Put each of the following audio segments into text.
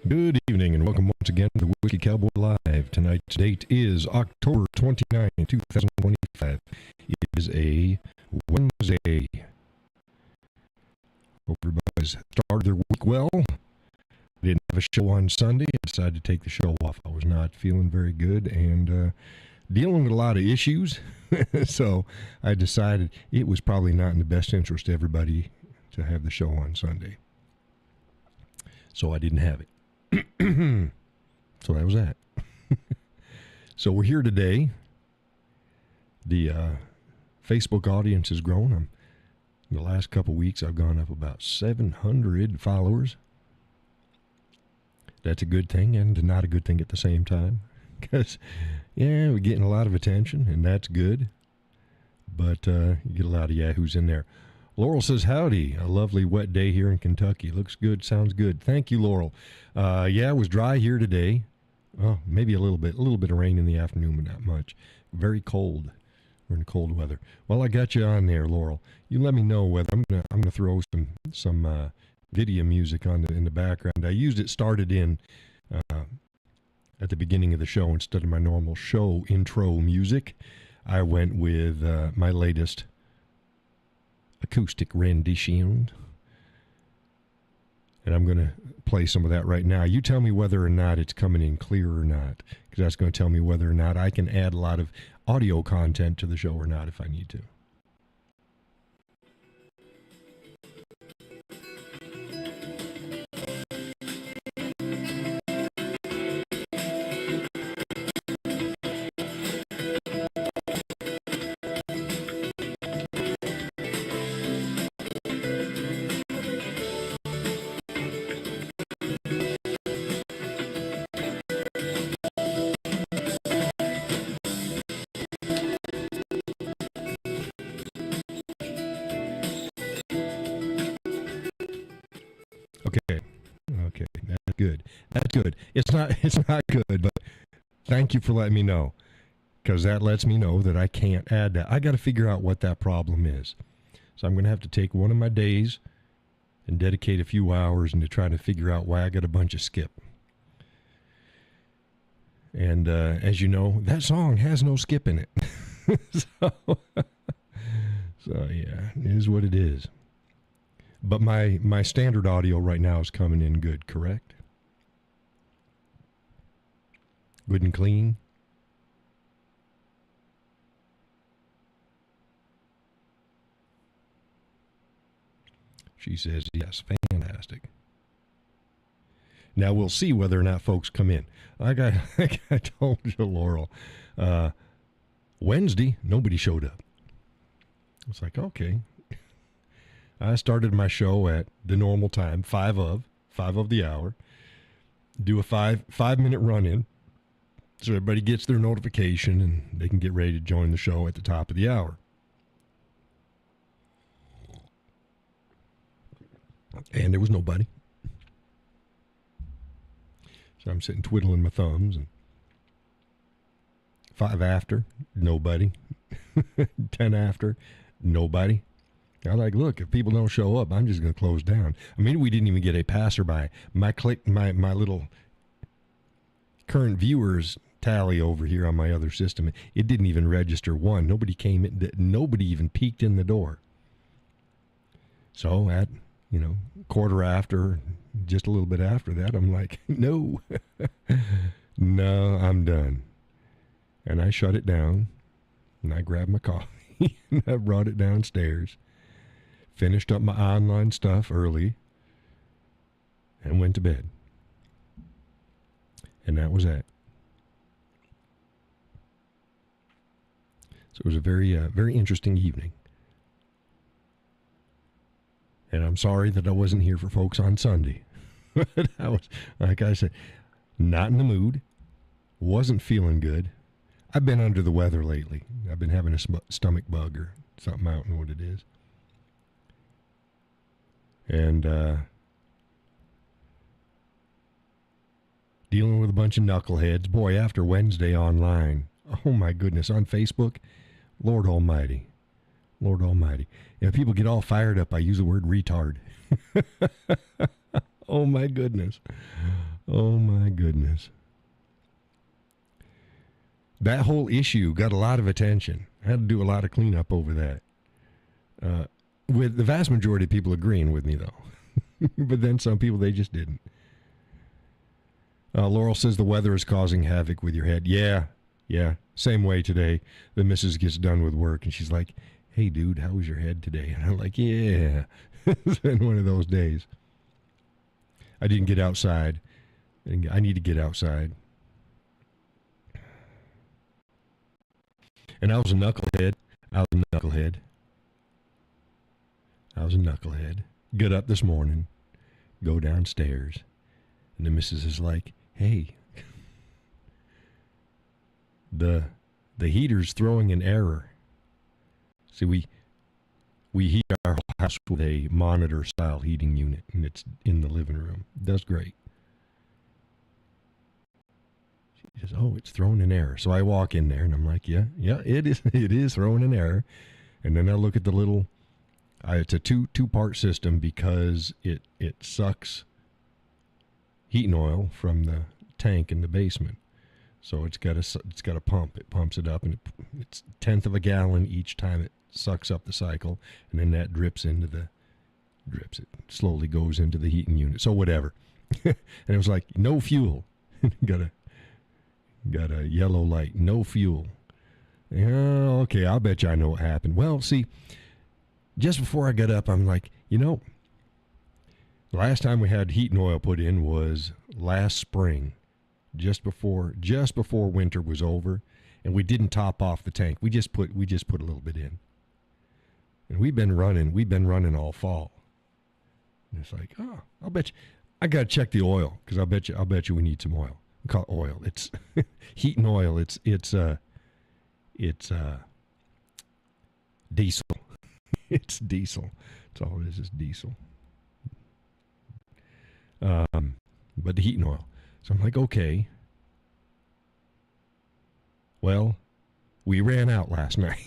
Good evening and welcome once again to the Whiskey Cowboy Live. Tonight's date is October 29, 2025. It is a Wednesday. Hope everybody's started their week well. I didn't have a show on Sunday. I decided to take the show off. I was not feeling very good and dealing with a lot of issues. So I decided it was probably not in the best interest of everybody to have the show on Sunday. So I didn't have it. So that was that. So we're here today. The Facebook audience has grown. In the last couple weeks, I've gone up about 700 followers. That's a good thing and not a good thing at the same time. Because, yeah, we're getting a lot of attention, and that's good. But you get a lot of yahoos in there. Laurel says, howdy, a lovely wet day here in Kentucky. Looks good, sounds good. Thank you, Laurel. Yeah, it was dry here today. Oh, maybe a little bit of rain in the afternoon, but not much. Very cold. We're in cold weather. Well, I got you on there, Laurel. You let me know whether I'm gonna throw some video music on in the background. I used it started in at the beginning of the show instead of my normal show intro music. I went with my latest acoustic rendition, and I'm going to play some of that right now. You tell me whether or not it's coming in clear or not, because that's going to tell me whether or not I can add a lot of audio content to the show or not if I need to. Okay, that's good. That's good. It's not good, but thank you for letting me know, because that lets me know that I can't add that. I got to figure out what that problem is. So I'm going to have to take one of my days and dedicate a few hours into trying to figure out why I got a bunch of skip. And as you know, that song has no skip in it. so yeah, it is what it is. But my standard audio right now is coming in good, correct? Good and clean? She says, yes, fantastic. Now we'll see whether or not folks come in. Like I told you, Laurel, Wednesday, nobody showed up. It's like, okay. I started my show at the normal time, 5 of the hour. Do a 5-minute run-in so everybody gets their notification and they can get ready to join the show at the top of the hour. And there was nobody. So I'm sitting twiddling my thumbs. And 5 after, nobody. 10 after, nobody. I'm like, look, if people don't show up, I'm just going to close down. I mean, we didn't even get a passerby. My little current viewers tally over here on my other system, it didn't even register one. Nobody came in. Nobody even peeked in the door. So at, quarter after, just a little bit after that, I'm like, no, no, I'm done. And I shut it down, and I grabbed my coffee, and I brought it downstairs. Finished up my online stuff early and went to bed. And that was that. So it was a very interesting evening. And I'm sorry that I wasn't here for folks on Sunday. But I was, like I said, not in the mood. Wasn't feeling good. I've been under the weather lately. I've been having a stomach bug or something. I don't know what it is. And dealing with a bunch of knuckleheads. Boy, after Wednesday online, oh my goodness, on Facebook, Lord Almighty. Lord Almighty. People get all fired up. I use the word retard. Oh my goodness. Oh, my goodness. That whole issue got a lot of attention. I had to do a lot of cleanup over that. With the vast majority of people agreeing with me, though. But then some people, they just didn't. Laurel says the weather is causing havoc with your head. Yeah. Same way today. The missus gets done with work, and she's like, hey, dude, how was your head today? And I'm like, yeah. It's been one of those days. I didn't get outside. I need to get outside. And I was a knucklehead. Get up this morning, go downstairs, and the missus is like, hey, the heater's throwing an error. See, we heat our house with a monitor-style heating unit, and it's in the living room. It does great. She says, oh, it's throwing an error. So I walk in there, and I'm like, yeah, it is throwing an error. And then I look at the little, it's a two-part system because it sucks heating oil from the tank in the basement. So it's got a pump. It pumps it up, and it's 1/10 of a gallon each time it sucks up the cycle, and then that it slowly goes into the heating unit. So whatever. And it was like, no fuel. got a yellow light, no fuel. Yeah, okay, I'll bet you I know what happened. Well, see, just before I got up, I'm like, the last time we had heating oil put in was last spring, just before winter was over, and we didn't top off the tank. We just put a little bit in. And we've been running all fall. And it's like, oh, I'll bet you, I got to check the oil, because I'll bet you we need some oil. We call it oil. It's heating oil. It's diesel. It's diesel. That's all it is diesel. But the heating oil. So I'm like, okay. Well, we ran out last night.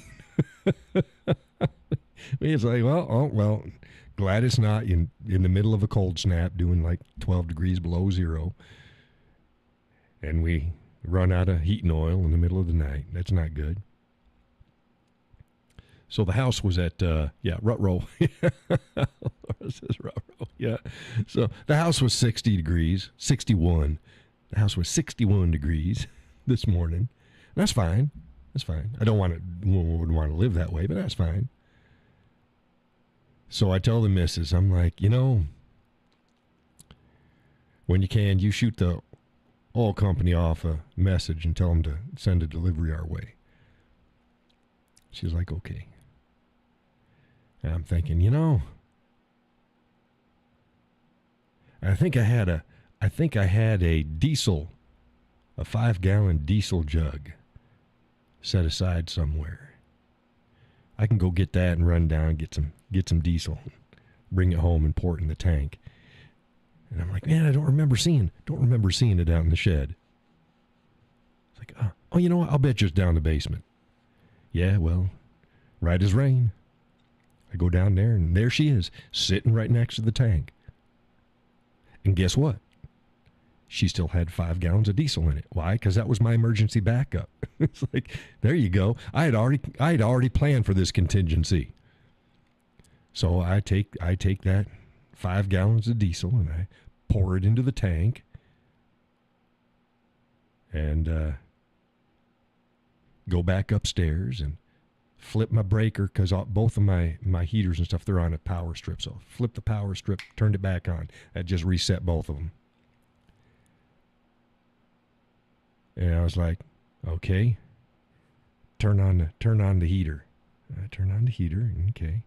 It's like, well, glad it's not in the middle of a cold snap doing like 12 degrees below zero. And we run out of heating oil in the middle of the night. That's not good. So the house was at, rut row. Yeah. So the house was 61. The house was 61 degrees this morning. That's fine. Wouldn't want to live that way, but that's fine. So I tell the missus, I'm like, when you can, you shoot the oil company off a message and tell them to send a delivery our way. She's like, okay. And I'm thinking, I think I had a diesel, a 5-gallon diesel jug set aside somewhere. I can go get that and run down and get some diesel, bring it home and pour it in the tank. And I'm like, man, I don't remember seeing it out in the shed. It's like, oh, you know what? I'll bet you it's down the basement. Yeah, well, right as rain. I go down there, and there she is, sitting right next to the tank. And guess what? She still had 5 gallons of diesel in it. Why? Because that was my emergency backup. It's like, there you go. I had already planned for this contingency. So I take that 5 gallons of diesel and I pour it into the tank, and go back upstairs and flip my breaker, because both of my heaters and stuff, they're on a power strip. So flip the power strip, turned it back on. That just reset both of them. And I was like, okay, turn on the heater. I turn on the heater, okay.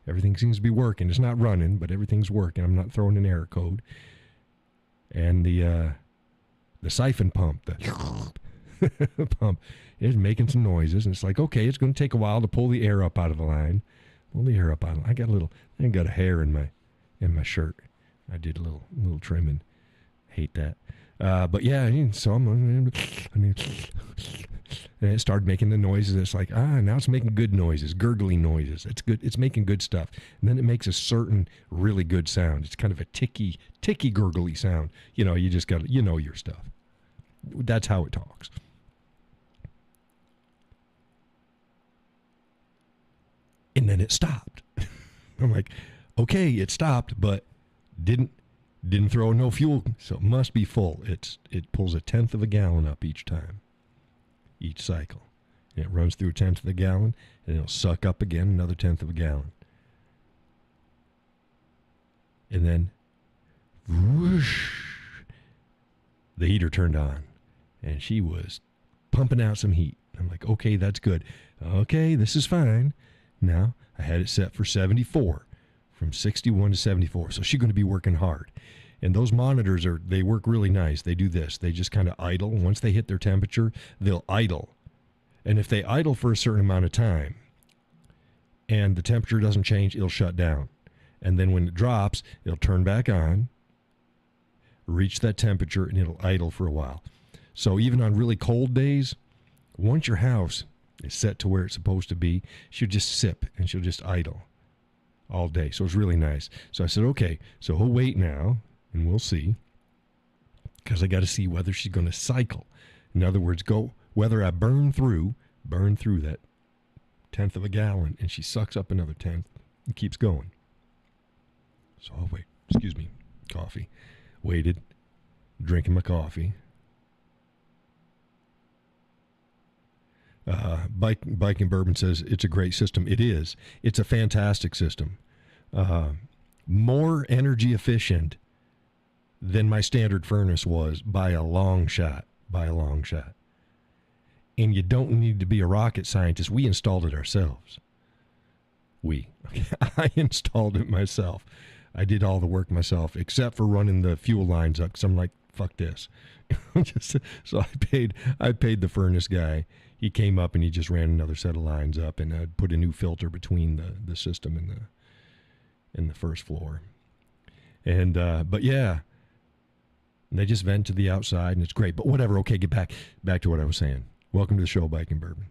Everything seems to be working. It's not running, but everything's working. I'm not throwing an error code. And the siphon pump, the pump, is making some noises. And it's like, okay, it's going to take a while to pull the air up out of the line. I got a hair in my shirt. I did a little trimming. Hate that. But yeah, so And it started making the noises. It's like, now it's making good noises, gurgling noises. It's good. It's making good stuff. And then it makes a certain really good sound. It's kind of a ticky, gurgly sound. You just got to, your stuff. That's how it talks. And then it stopped. I'm like, okay, it stopped, but didn't throw no fuel, so it must be full. It pulls 1/10 of a gallon up each time, each cycle. And it runs through 1/10 of a gallon, and it'll suck up again another 1/10 of a gallon. And then, whoosh, the heater turned on, and she was pumping out some heat. I'm like, okay, that's good. Okay, this is fine. Now, I had it set for 74, from 61 to 74. So she's going to be working hard. And those monitors, they work really nice. They do this. They just kind of idle. Once they hit their temperature, they'll idle. And if they idle for a certain amount of time and the temperature doesn't change, it'll shut down. And then when it drops, it'll turn back on, reach that temperature, and it'll idle for a while. So even on really cold days, once your house is set to where it's supposed to be, she'll just sip and she'll just idle all day. So it's really nice. So I said, okay, so we'll wait now and we'll see, because I got to see whether she's going to cycle. In other words, whether I burn through that 1/10 of a gallon and she sucks up another 1/10 and keeps going. So I'll wait. Excuse me. Coffee. Waited. Drinking my coffee. Biking Bourbon says it's a great system. It is. It's a fantastic system. More energy efficient than my standard furnace was by a long shot. And you don't need to be a rocket scientist. We installed it ourselves. I installed it myself. I did all the work myself, except for running the fuel lines up, because I'm like, fuck this. So I paid the furnace guy. He came up and he just ran another set of lines up, and I put a new filter between the system and the first floor. And but yeah, they just vent to the outside, and it's great. But whatever. Okay, get back to what I was saying. Welcome to the show, Biking Bourbon.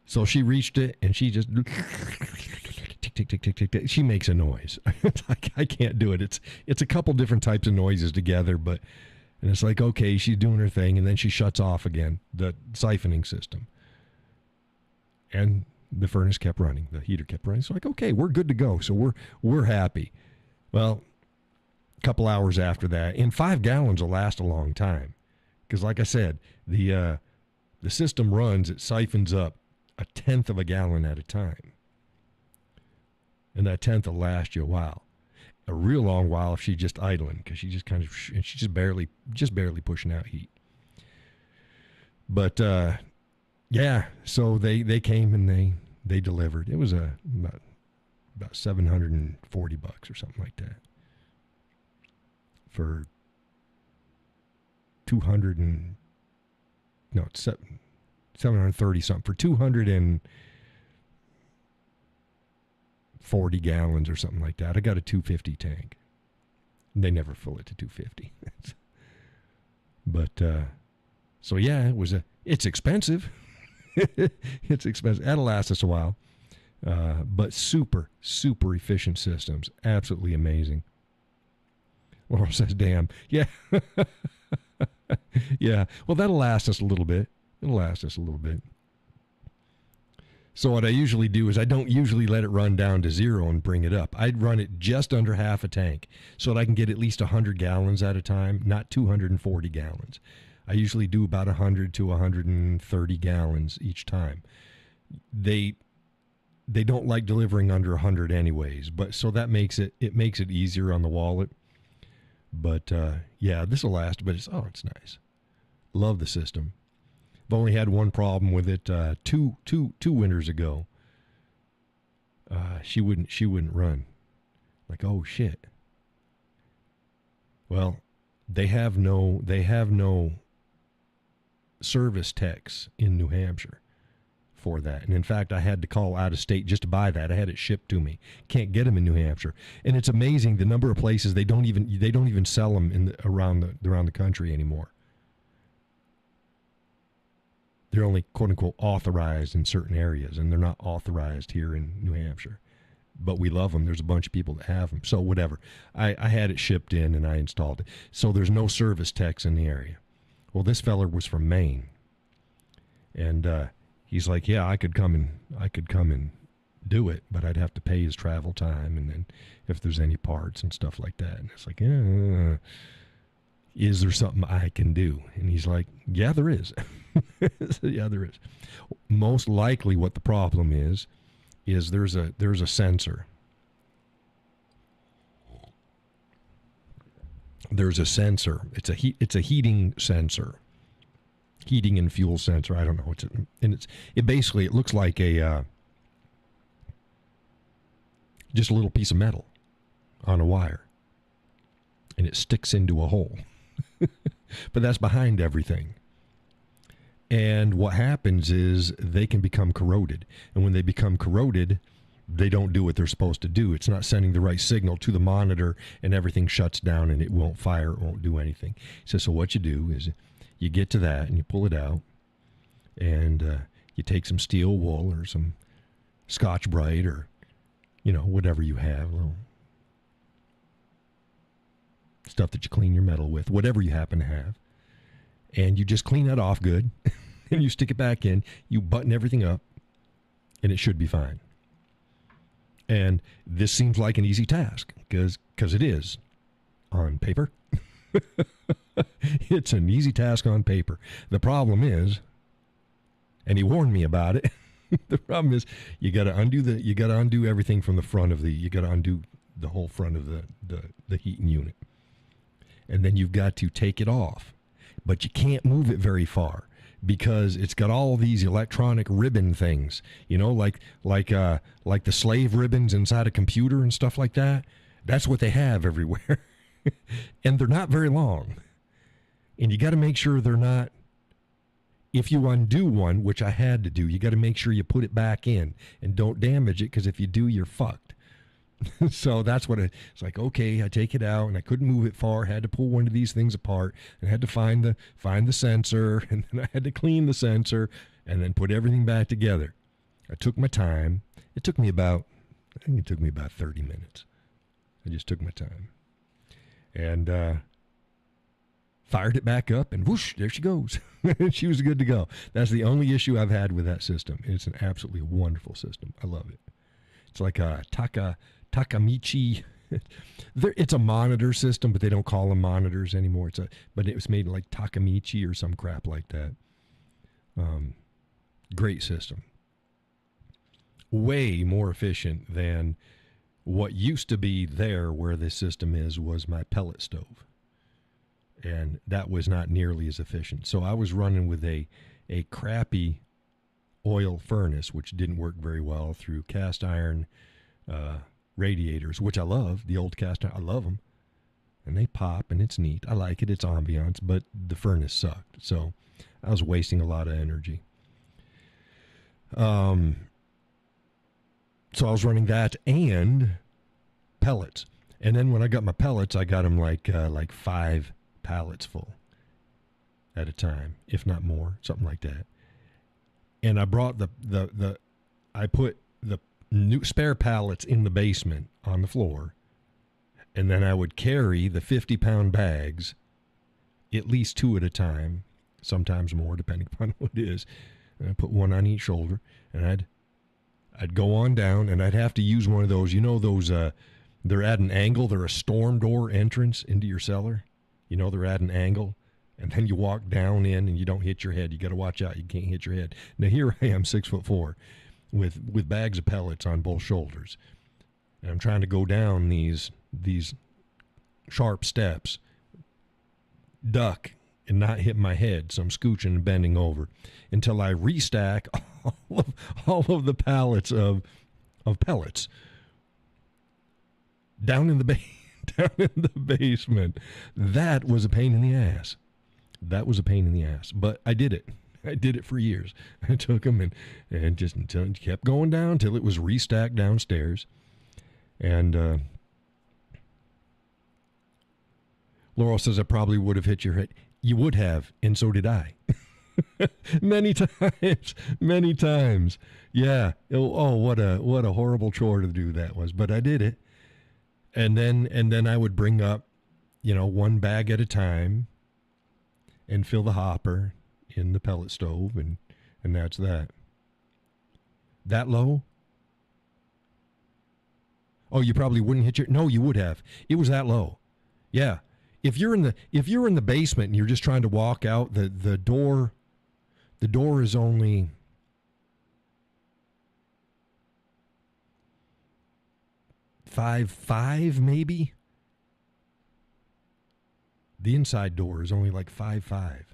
So she reached it, and she just tick, tick, tick, tick, tick, tick. She makes a noise. I can't do it. It's a couple different types of noises together, and it's like, okay, she's doing her thing, and then she shuts off again, the siphoning system. And the furnace kept running. The heater kept running. So like, okay, we're good to go. So we're happy. Well, a couple hours after that, and 5 gallons will last a long time. Because like I said, the system runs, it siphons up 1/10 of a gallon at a time. And that 1/10 will last you a while. A real long while if she's just idling, because she's just barely pushing out heat. But yeah, so they came and they delivered. It was about $740 or something like that for 730 something for 240 gallons or something like that. I got a 250 tank. They never fill it to 250. But so yeah, it's expensive. It's expensive. That'll last us a while. But super, super efficient systems. Absolutely amazing. Laurel says, damn. Yeah. Yeah. Well, that'll last us a little bit. So what I usually do is I don't usually let it run down to 0 and bring it up. I'd run it just under half a tank so that I can get at least 100 gallons at a time, not 240 gallons. I usually do about 100 to 130 gallons each time. They don't like delivering under 100 anyways, but so that makes it easier on the wallet. But yeah, this will last, but it's nice. Love the system. I've only had one problem with it. Two winters ago, she wouldn't run. Like, oh shit. Well, they have no service techs in New Hampshire for that. And in fact, I had to call out of state just to buy that. I had it shipped to me. Can't get them in New Hampshire. And it's amazing the number of places they don't even sell them around the country anymore. They're only quote unquote authorized in certain areas, and they're not authorized here in New Hampshire. But we love them. There's a bunch of people that have them. So whatever. I had it shipped in and I installed it. So there's no service techs in the area. Well, this feller was from Maine, and he's like, yeah, I could come and do it, but I'd have to pay his travel time, and then if there's any parts and stuff like that. And it's like, is there something I can do? And he's like, yeah, there is. Yeah, there is. Most likely, what the problem is there's a sensor. There's a sensor. It's a heating sensor. Heating and fuel sensor. I don't know. It basically looks like a just a little piece of metal on a wire, and it sticks into a hole. But that's behind everything. And what happens is they can become corroded. And when they become corroded, they don't do what they're supposed to do. It's not sending the right signal to the monitor, and everything shuts down and it won't fire, it won't do anything. So what you do is you get to that and you pull it out, and you take some steel wool or some Scotch-Brite or, whatever you have, little stuff that you clean your metal with, whatever you happen to have. And you just clean that off good, and you stick it back in, you button everything up, and it should be fine. And this seems like an easy task, because it is on paper. It's an easy task on paper. The problem is, and he warned me about it, the problem is you got to undo everything from the front of you got to undo the whole front of the heating unit. And then you've got to take it off. But you can't move it very far because it's got all these electronic ribbon things, like the slave ribbons inside a computer and stuff like that. That's what they have everywhere. And they're not very long. And you got to make sure they're not, if you undo one, which I had to do, you got to make sure you put it back in and don't damage it, because if you do, you're fucked. So that's what it's like. Okay, I take it out, and I couldn't move it far. Had to pull one of these things apart, and had to find the sensor, and then I had to clean the sensor, and then put everything back together. I took my time. I think it took me about 30 minutes. I just took my time, and fired it back up, and whoosh, there she goes. She was good to go. That's the only issue I've had with that system. It's an absolutely wonderful system. I love it. It's like a Takamichi. It's a monitor system, but they don't call them monitors anymore. But it was made like Takamichi or some crap like that. Great system. Way more efficient than what used to be there where this system was my pellet stove. And that was not nearly as efficient. So I was running with a crappy oil furnace, which didn't work very well, through cast iron radiators, which I love. The old cast iron, I love them. And they pop, and it's neat. I like it. It's ambiance, but the furnace sucked. So I was wasting a lot of energy. So I was running that and pellets. And then when I got my pellets, I got them like 5 pallets full at a time, if not more, something like that. And I brought I put the new spare pallets in the basement on the floor, and then I would carry the 50-pound bags, at least 2 at a time, sometimes more, depending upon what it is. And I put one on each shoulder, and I'd go on down, and I'd have to use one of those, they're at an angle, they're a storm door entrance into your cellar. They're at an angle, and then you walk down in and you don't hit your head. You got to watch out. You can't hit your head. Now here I am, 6'4", with bags of pellets on both shoulders. And I'm trying to go down these sharp steps, duck, and not hit my head. So I'm scooching and bending over until I restack all of the pallets of pellets down in the basement. That was a pain in the ass. But I did it. I did it for years. I took them and just until it kept going down till it was restacked downstairs. And Laurel says I probably would have hit your head. You would have, and so did I. Many times, many times. Yeah. Oh, what a horrible chore to do that was. But I did it. And then I would bring up, one bag at a time and fill the hopper in the pellet stove, and that's that. That low? Oh, you probably wouldn't hit your. No, you would have. It was that low. Yeah. If you're in the basement and you're just trying to walk out, the door is only 5'5" maybe. The inside door is only like 5'5".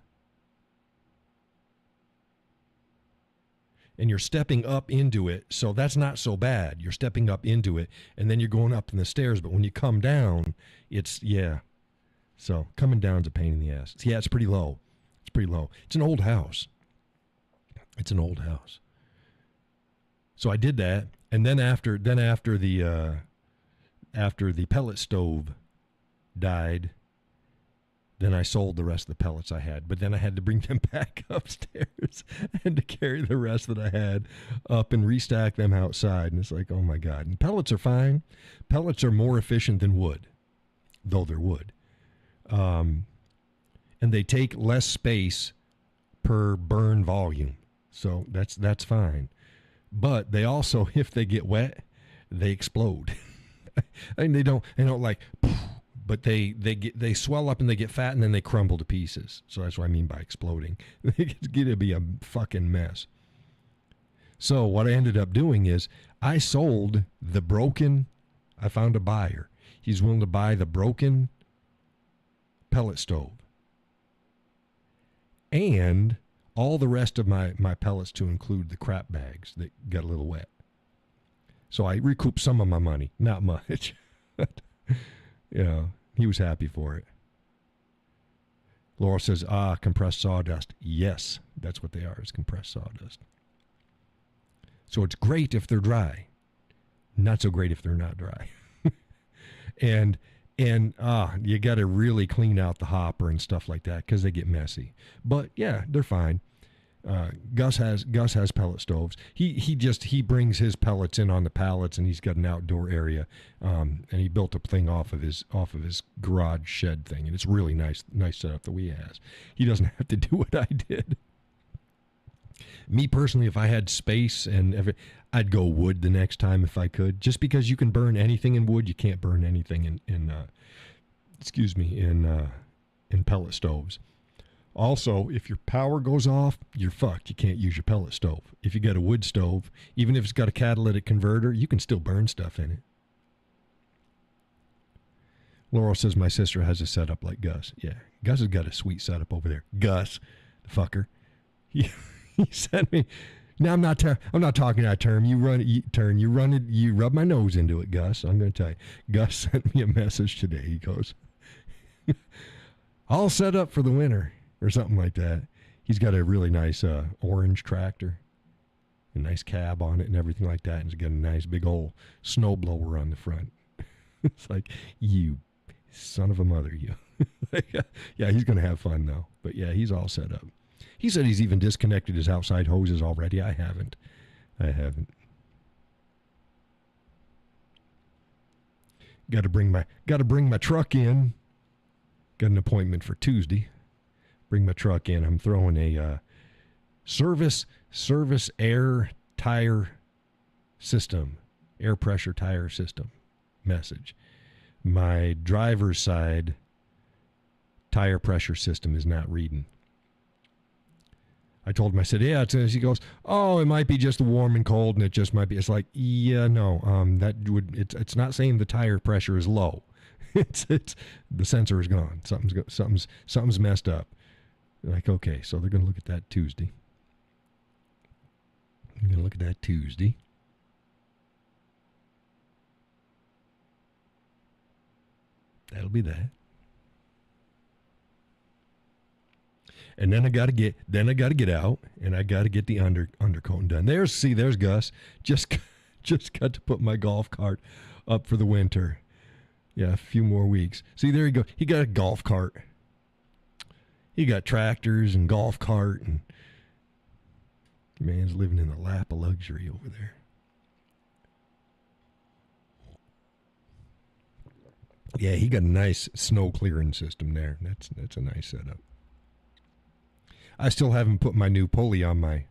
And you're stepping up into it, so that's not so bad. You're stepping up into it, and then you're going up in the stairs. But when you come down, yeah. So coming down's a pain in the ass. Yeah, it's pretty low. It's pretty low. It's an old house. So I did that, and then after the pellet stove died, then I sold the rest of the pellets I had. But then I had to bring them back upstairs and to carry the rest that I had up and restack them outside. And it's like, oh my God. And pellets are fine. Pellets are more efficient than wood, though they're wood. And they take less space per burn volume. So that's fine. But they also, if they get wet, they explode. And they don't like, but they swell up and they get fat and then they crumble to pieces. So that's what I mean by exploding. It's going to be a fucking mess. So what I ended up doing is I sold the broken. I found a buyer. He's willing to buy the broken pellet stove and all the rest of my pellets, to include the crap bags that got a little wet. So I recouped some of my money, not much. He was happy for it. Laura says, compressed sawdust. Yes, that's what they are, is compressed sawdust. So it's great if they're dry. Not so great if they're not dry. And you got to really clean out the hopper and stuff like that because they get messy. But yeah, they're fine. Gus has pellet stoves. He brings his pellets in on the pallets, and he's got an outdoor area. And he built a thing off of his garage shed thing, and it's really nice setup that he has. He doesn't have to do what I did. Me personally, if I had space I'd go wood the next time if I could. Just because you can burn anything in wood, you can't burn anything in pellet stoves. Also, if your power goes off, you're fucked. You can't use your pellet stove. If you got a wood stove, even if it's got a catalytic converter, you can still burn stuff in it. Laurel says my sister has a setup like Gus. Yeah, Gus has got a sweet setup over there. Gus, the fucker. He sent me. Now I'm not talking that term. You run it. You rub my nose into it, Gus. I'm going to tell you. Gus sent me a message today. He goes, all set up for the winter. Or something like that. He's got a really nice orange tractor, a nice cab on it and everything like that. And he's got a nice big old snow blower on the front. It's like, you son of a mother, you. Yeah, he's going to have fun though. But yeah, he's all set up. He said he's even disconnected his outside hoses already. I haven't. Got to bring my truck in. Got an appointment for Tuesday. Bring my truck in. I'm throwing a service air tire system, air pressure tire system message. My driver's side tire pressure system is not reading. I told him, I said, yeah, he goes, oh, it might be just warm and cold, and it just might be. It's like, yeah, no, it's not saying the tire pressure is low. It's the sensor is gone. Something's messed up. Like, okay, so they're going to look at that Tuesday. That'll be that. And then I got to get out, and I got to get the undercoating done. There's Gus. Just got to put my golf cart up for the winter. Yeah, a few more weeks. See, there you go. He got a golf cart. He got tractors and golf cart, and Man's living in the lap of luxury over there. Yeah, he got a nice snow clearing system there. That's a nice setup. I still haven't put my new pulley on my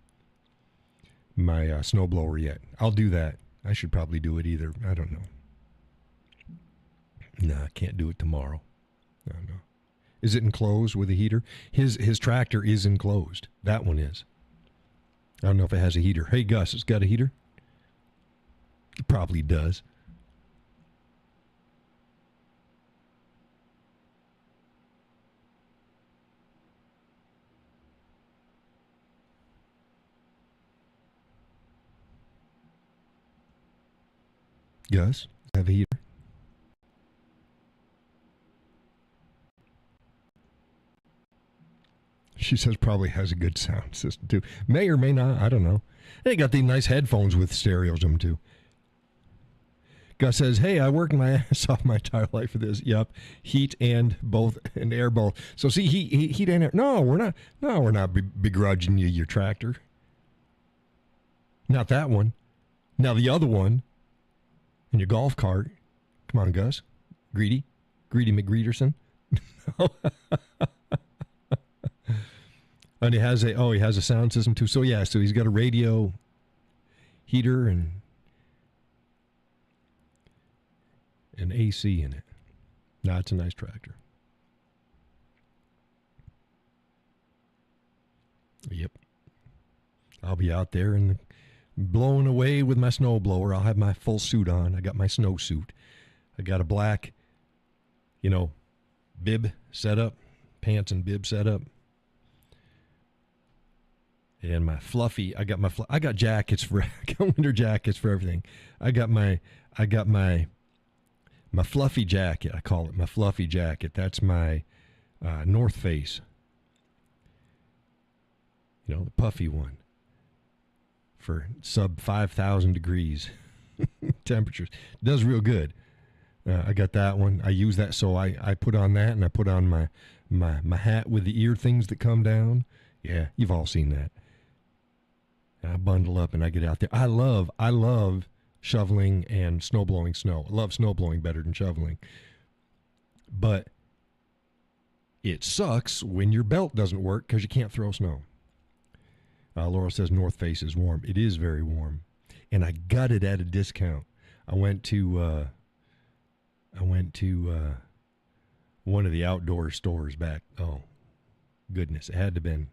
snowblower yet. I'll do that. I should probably do it either. I don't know. No, I can't do it tomorrow. No. Is it enclosed with a heater? His tractor is enclosed. That one is. I don't know if it has a heater. Hey, Gus, it's got a heater? It probably does. Gus, have a heater? She says probably has a good sound system too. May or may not. I don't know. They got these nice headphones with stereos in them too. Gus says, "Hey, I worked my ass off my entire life for this." Yep, heat and air both. So see, heat and air. No, we're not. No, we're not begrudging you your tractor. Not that one. Now the other one. And your golf cart. Come on, Gus. Greedy McGreederson. And he has a sound system too. So yeah, so he's got a radio, heater, and an AC in it. Nah, it's a nice tractor. Yep. I'll be out there and blowing away with my snowblower. I'll have my full suit on. I got my snow suit. I got a black, bib setup, pants and bib setup. And my fluffy, I got jackets for, I got winter jackets for everything. I got my fluffy jacket. I call it my fluffy jacket. That's my North Face. The puffy one for sub 5,000 degrees temperatures. Does real good. I got that one. I use that, so I put on that, and I put on my hat with the ear things that come down. Yeah, you've all seen that. I bundle up and I get out there. I love shoveling and snow blowing snow. I love snow blowing better than shoveling. But it sucks when your belt doesn't work because you can't throw snow. Laura says North Face is warm. It is very warm. And I got it at a discount. I went to one of the outdoor stores back. Oh, goodness. It had to have been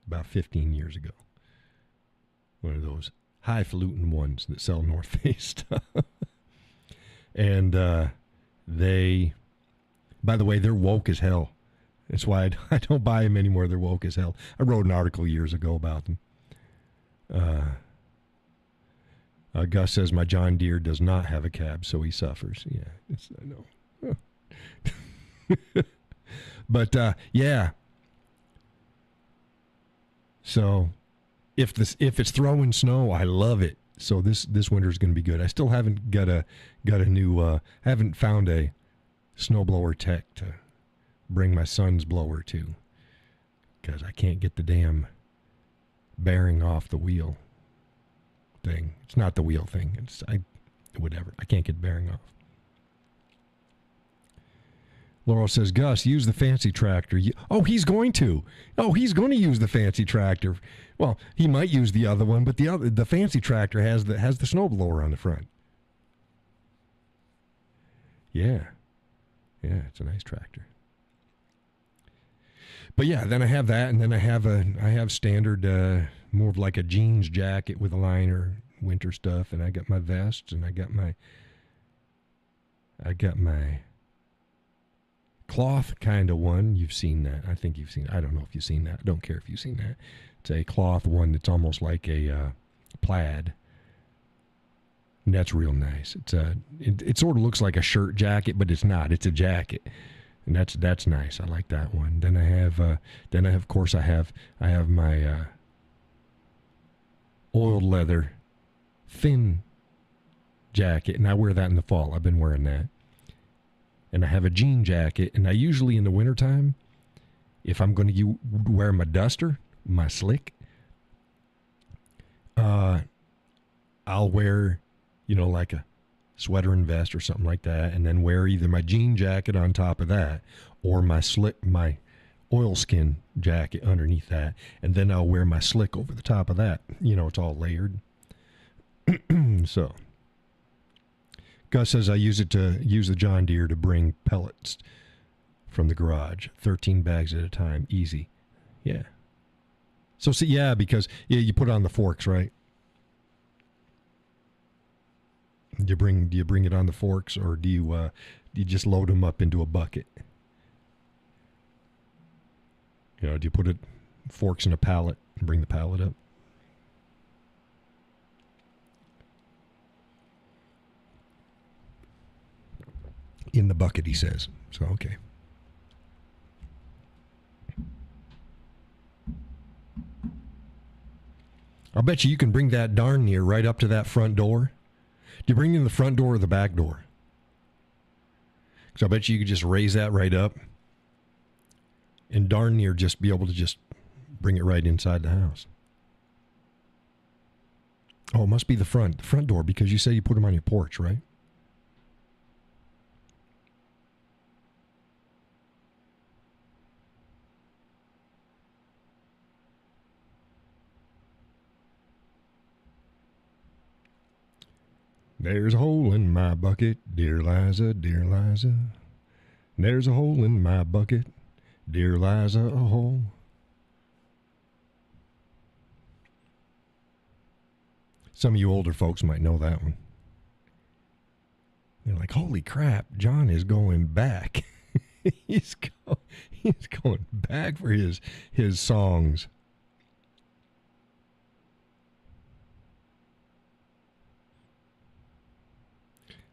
about 15 years ago. One of those highfalutin ones that sell North Face stuff. And they, by the way, they're woke as hell. That's why I don't buy them anymore. They're woke as hell. I wrote an article years ago about them. Gus says my John Deere does not have a cab, so he suffers. Yeah, I know. But yeah. So if it's throwing snow, I love it. So this winter is going to be good. I still haven't got a new haven't found a snowblower tech to bring my son's blower to, because I can't get the damn bearing off the wheel thing. It's not the wheel thing. Whatever. I can't get bearing off. Laurel says, Gus, use the fancy tractor. He's going to. He's going to use the fancy tractor. Well, he might use the other one, but the fancy tractor has the snowblower on the front. Yeah. Yeah, it's a nice tractor. But yeah, then I have that, and then I have standard, more of like a jeans jacket with a liner, winter stuff, and I got my vests, and I got my cloth kind of one. You've seen that. I think you've seen it. I don't know if you've seen that. I don't care if you've seen that. It's a cloth one that's almost like a plaid. And that's real nice. It sort of looks like a shirt jacket, but it's not. It's a jacket. And that's nice. I like that one. Then I have of course I have my oiled leather thin jacket, and I wear that in the fall. I've been wearing that. And I have a jean jacket, and I usually in the wintertime, if I'm going to wear my duster, my slick, I'll wear, like a sweater and vest or something like that, and then wear either my jean jacket on top of that or my oilskin jacket underneath that, and then I'll wear my slick over the top of that. It's all layered. So, Gus says I use the John Deere to bring pellets from the garage, 13 bags at a time, easy. Yeah. So see, because you put on the forks, right? Do you bring it on the forks, or do you just load them up into a bucket? Do you put forks in a pallet and bring the pallet up? In the bucket, he says. So, okay. I'll bet you can bring that darn near right up to that front door. Do you bring it in the front door or the back door? Because I bet you could just raise that right up and darn near just be able to just bring it right inside the house. Oh, it must be the front door, because you say you put them on your porch, right? There's a hole in my bucket, dear Liza, dear Liza. There's a hole in my bucket, dear Liza, a hole. Some of you older folks might know that one. They're like, holy crap, John is going back. he's going back for his songs.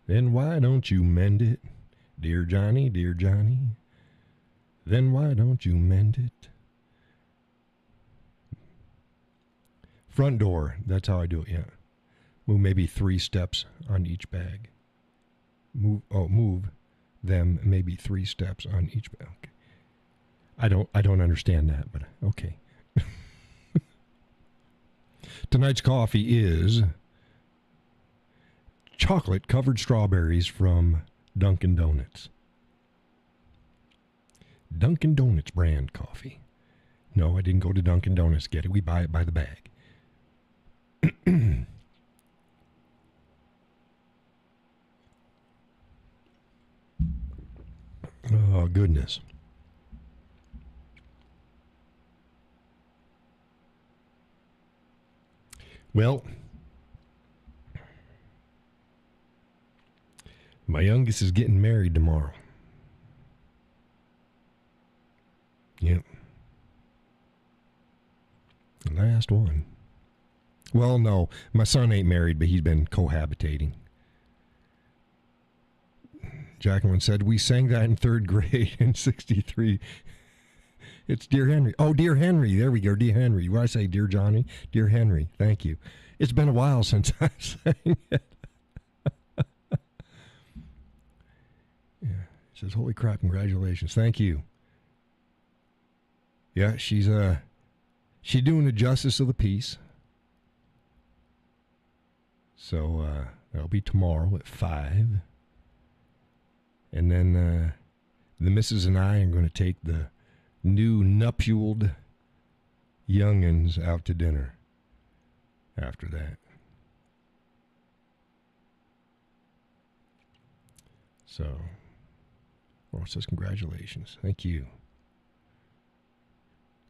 Then why don't you mend it, dear Johnny, dear Johnny? Then why don't you mend it? Front door, that's how I do it, yeah. Move maybe 3 steps on each bag. Move them maybe 3 steps on each bag. Okay. I don't understand that, but okay. Tonight's coffee is chocolate-covered strawberries from Dunkin' Donuts. Dunkin' Donuts brand coffee. No, I didn't go to Dunkin' Donuts to get it. We buy it by the bag. Oh, goodness. Well, my youngest is getting married tomorrow. Yep. The last one. Well, no, my son ain't married, but he's been cohabitating. Jacqueline said, we sang that in 3rd grade in 63. It's Dear Henry. Oh, Dear Henry. There we go. Dear Henry. What did I say? Dear Johnny? Dear Henry. Thank you. It's been a while since I sang it. Yeah. She says, holy crap, congratulations. Thank you. Yeah, she's doing the justice of the peace. So that'll be tomorrow at 5. And then the missus and I are going to take the new nuptialed youngins out to dinner after that. So, well, it says congratulations. Thank you.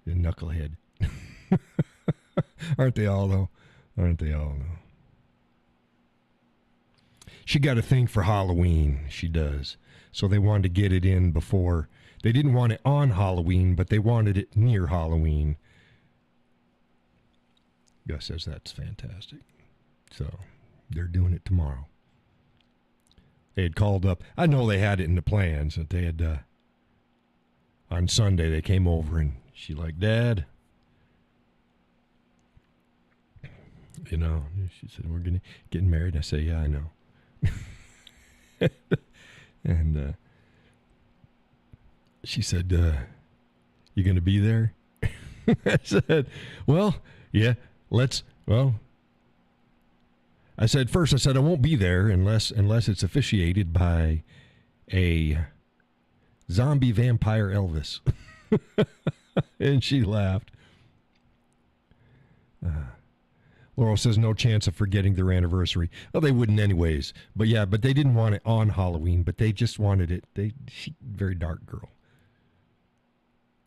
You knucklehead. Aren't they all, though? Aren't they all, though? She got a thing for Halloween. She does. So they wanted to get it in before. They didn't want it on Halloween, but they wanted it near Halloween. Gus says that's fantastic. So they're doing it tomorrow. They had called up. I know they had it in the plans that they had. On Sunday, they came over and she like, Dad, she said, we're getting married. I say, yeah, I know. And she said, you going to be there? I said, well, yeah, I said I won't be there unless it's officiated by a zombie vampire Elvis. And she laughed. Laurel says no chance of forgetting their anniversary. Well, they wouldn't anyways. But yeah, but they didn't want it on Halloween, but they just wanted it. She very dark girl.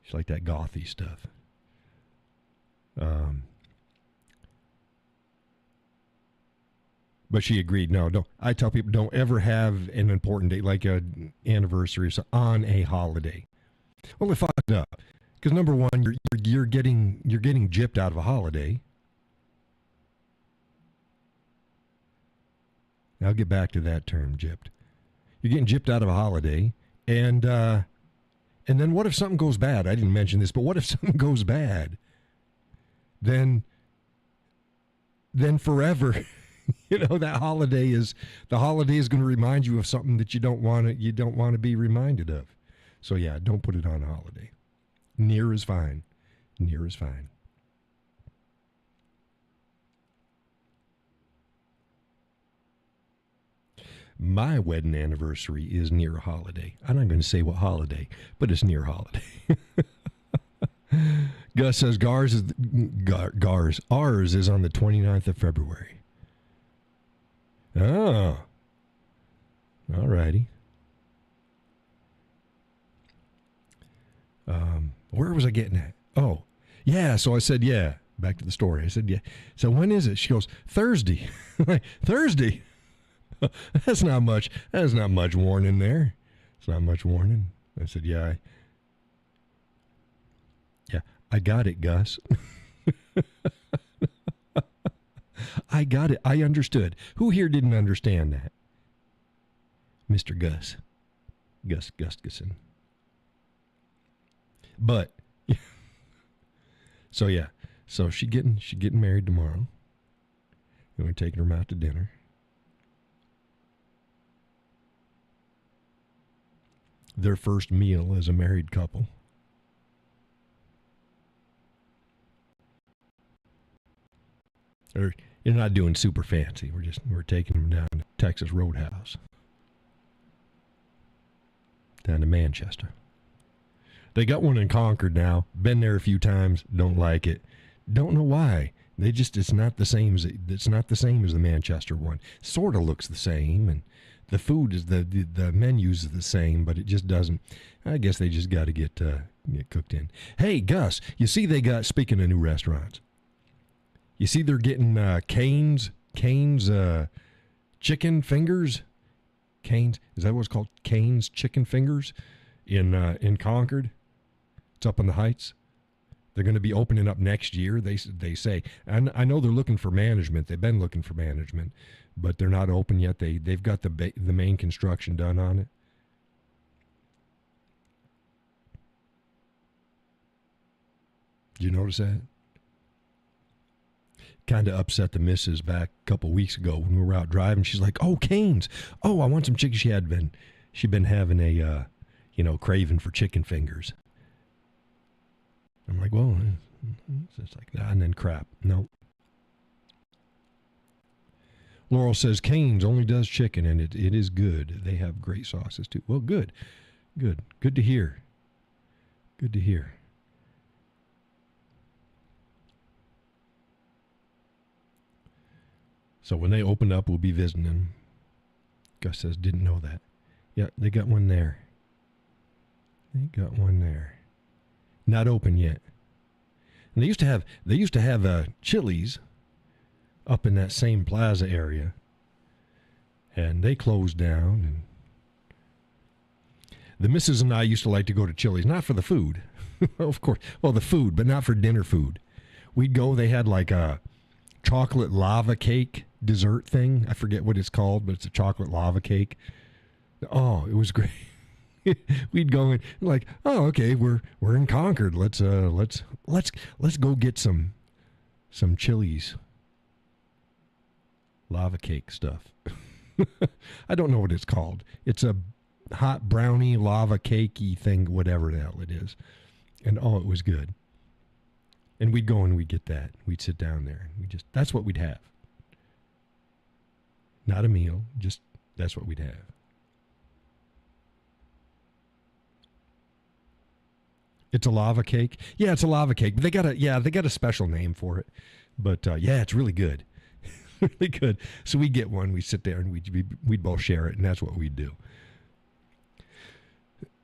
She liked that gothy stuff. But she agreed. No, don't. I tell people don't ever have an important date like an anniversary on a holiday. Well, it fucked up because number one, you're getting gypped out of a holiday. I'll get back to that term, gypped. You're getting gypped out of a holiday, and then what if something goes bad? I didn't mention this, but what if something goes bad? Then forever, that holiday is going to remind you of something that you don't want to be reminded of. So yeah, don't put it on a holiday. Near is fine. Near is fine. My wedding anniversary is near a holiday. I'm not going to say what holiday, but it's near a holiday. Gus says ours is on the 29th of February. Oh. All righty. Where was I getting at? Oh, yeah. So I said, yeah. Back to the story. I said, yeah. So when is it? She goes, Thursday. Thursday? That's not much. That's not much warning there. It's not much warning. I said, yeah. I got it, Gus. I got it. I understood. Who here didn't understand that? Mr. Gus. Gus Gustafson. But, so yeah. So she getting married tomorrow. And we're taking her out to dinner. Their first meal as a married couple. Or you're not doing super fancy. We're taking them down to Texas Roadhouse. Down to Manchester. They got one in Concord now. Been there a few times. Don't like it. Don't know why. It's not the same as the Manchester one. Sort of looks the same, and the food is the menus are the same, but it just doesn't. I guess they just got to get cooked in. Hey, Gus, you see they got, speaking of new restaurants, you see they're getting Cane's chicken fingers. Cane's, is that what it's called? Cane's chicken fingers in Concord. It's up on the Heights. They're going to be opening up next year, they say. And I know they're looking for management. They've been looking for management, but they're not open yet. They've got the main construction done on it. Did you notice that? Kind of upset the missus back a couple weeks ago when we were out driving. She's like, "Oh, Cane's. Oh, I want some chicken." She'd been having a craving for chicken fingers. I'm like, well, it's like, nah, and then crap. No. Laurel says Cane's only does chicken, and it is good. They have great sauces, too. Well, good. Good to hear. Good to hear. So when they open up, we'll be visiting them. Gus says, didn't know that. Yeah, they got one there. Not open yet. And they used to have Chili's up in that same plaza area, and they closed down. And the missus and I used to like to go to Chili's, not for the food, of course. Well, the food, but not for dinner food. We'd go. They had like a chocolate lava cake dessert thing. I forget what it's called, but it's a chocolate lava cake. Oh, it was great. We'd go in like, oh, okay, we're in Concord. Let's go get some Chili's lava cake stuff. I don't know what it's called. It's a hot brownie lava cakey thing, whatever the hell it is. And oh, it was good. And we'd go and we'd get that. We'd sit down there and that's what we'd have. Not a meal. Just that's what we'd have. It's a lava cake. Yeah, it's a lava cake. They got a special name for it. But yeah, it's really good. Really good. So we get one. We sit there and we'd both share it, and that's what we'd do.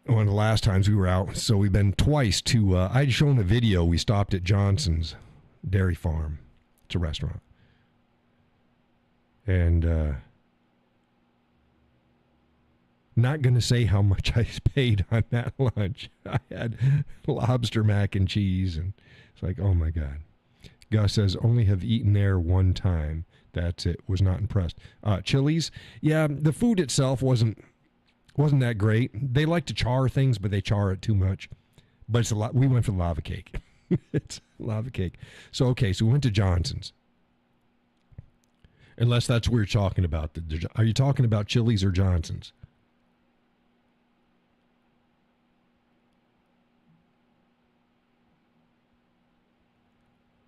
One of the last times we were out, so we've been twice to. I'd shown a video. We stopped at Johnson's Dairy Farm. It's a restaurant, and not going to say how much I paid on that lunch. I had lobster mac and cheese, and it's like, oh my God. Gus says, only have eaten there one time. That's it. Was not impressed. Chili's, yeah, the food itself wasn't that great. They like to char things, but they char it too much. But it's a lot. We went for the lava cake. It's lava cake. So we went to Johnson's. Unless that's what we're talking about. Are you talking about Chili's or Johnson's?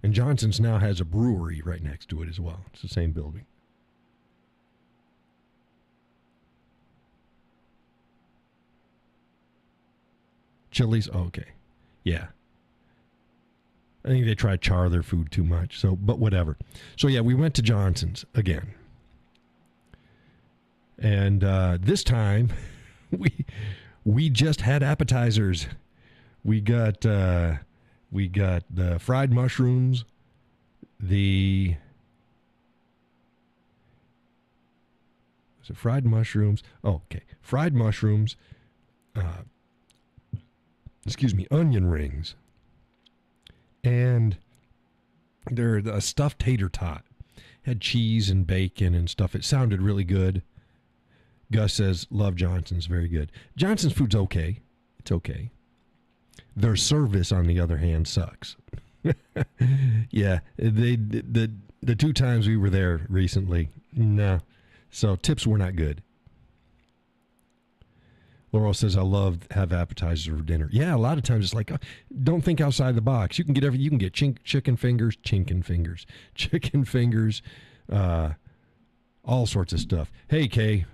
And Johnson's now has a brewery right next to it as well. It's the same building. Chili's? Oh, okay. Yeah. I think they try to char their food too much. So, but whatever. So, yeah, we went to Johnson's again. And this time, we just had appetizers. We got the fried mushrooms, fried mushrooms? Oh, okay. Fried mushrooms, onion rings, and they're a stuffed tater tot. Had cheese and bacon and stuff. It sounded really good. Gus says, love Johnson's, very good. Johnson's food's okay. It's okay. Their service, on the other hand, sucks. Yeah, the two times we were there recently, no. So tips were not good. Laurel says, I love have appetizers for dinner. Yeah, a lot of times it's like, don't think outside the box. You can get chicken fingers, all sorts of stuff. Hey, Kay.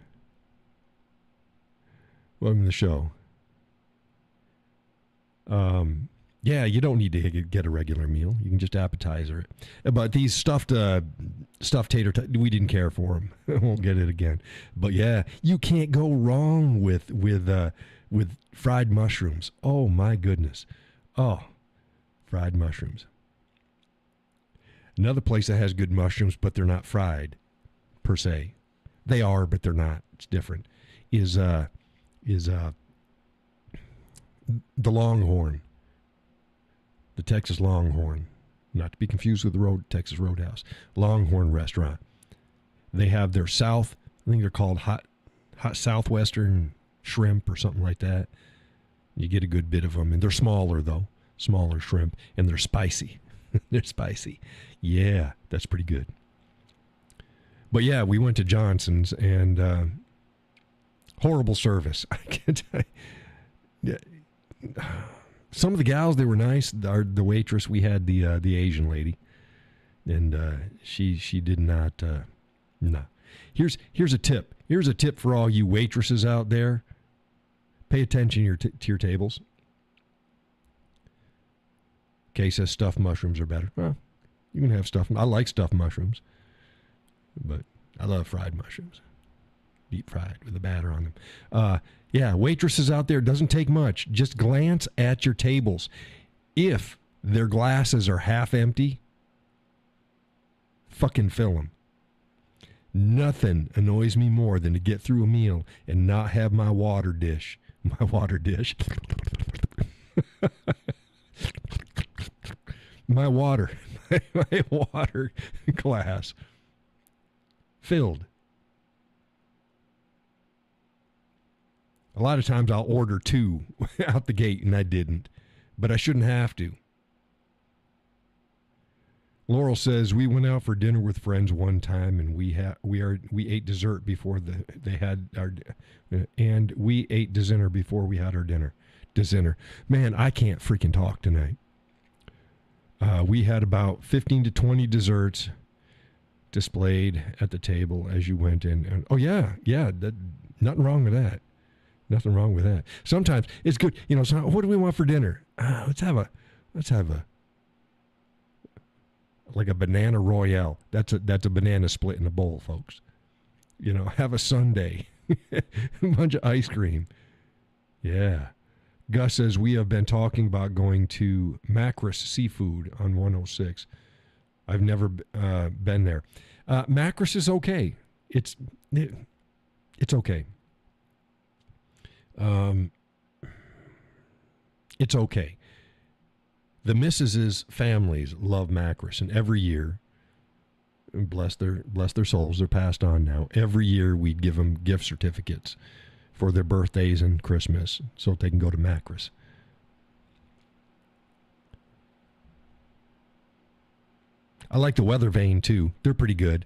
Welcome to the show. Yeah, you don't need to get a regular meal. You can just appetizer it. But these stuffed tater, we didn't care for them. I won't get it again. But yeah, you can't go wrong with fried mushrooms. Oh my goodness. Oh, fried mushrooms. Another place that has good mushrooms, but they're not fried per se. They are, but they're not. It's different. Is the Longhorn. The Texas Longhorn, not to be confused with the Texas Roadhouse. Longhorn restaurant. They have their I think they're called hot Southwestern shrimp or something like that. You get a good bit of them, and they're smaller though, smaller shrimp, and they're spicy. They're spicy. Yeah, that's pretty good. But yeah, we went to Johnson's, and horrible service. I can't tell you. Some of the gals, they were nice. The waitress, we had the Asian lady, and she did not. No. Here's a tip. Here's a tip for all you waitresses out there. Pay attention to your tables. Kay says stuffed mushrooms are better. Well, you can have stuffed. I like stuffed mushrooms, but I love fried mushrooms. Deep fried with a batter on them. Yeah, waitresses out there, doesn't take much. Just glance at your tables. If their glasses are half empty, fucking fill them. Nothing annoys me more than to get through a meal and not have my water dish. My water dish. my water glass filled. A lot of times I'll order 2 out the gate, and I didn't. But I shouldn't have to. Laurel says, we went out for dinner with friends one time, and we ate dessert before we ate dessert before we had our dinner. Dessert. Man, I can't freaking talk tonight. We had about 15 to 20 desserts displayed at the table as you went in. And, oh yeah, nothing wrong with that. Nothing wrong with that. Sometimes it's good. So what do we want for dinner? Let's have a like a banana royale. That's a banana split in a bowl, folks. Have a sundae, a bunch of ice cream. Yeah. Gus says we have been talking about going to Macris Seafood on 106. I've never been there. Macris is okay. It's okay. It's okay. The missus's families love Macris, and every year, bless their souls, they're passed on now. Every year we'd give them gift certificates for their birthdays and Christmas so they can go to Macris. I like the Weather Vane too. They're pretty good.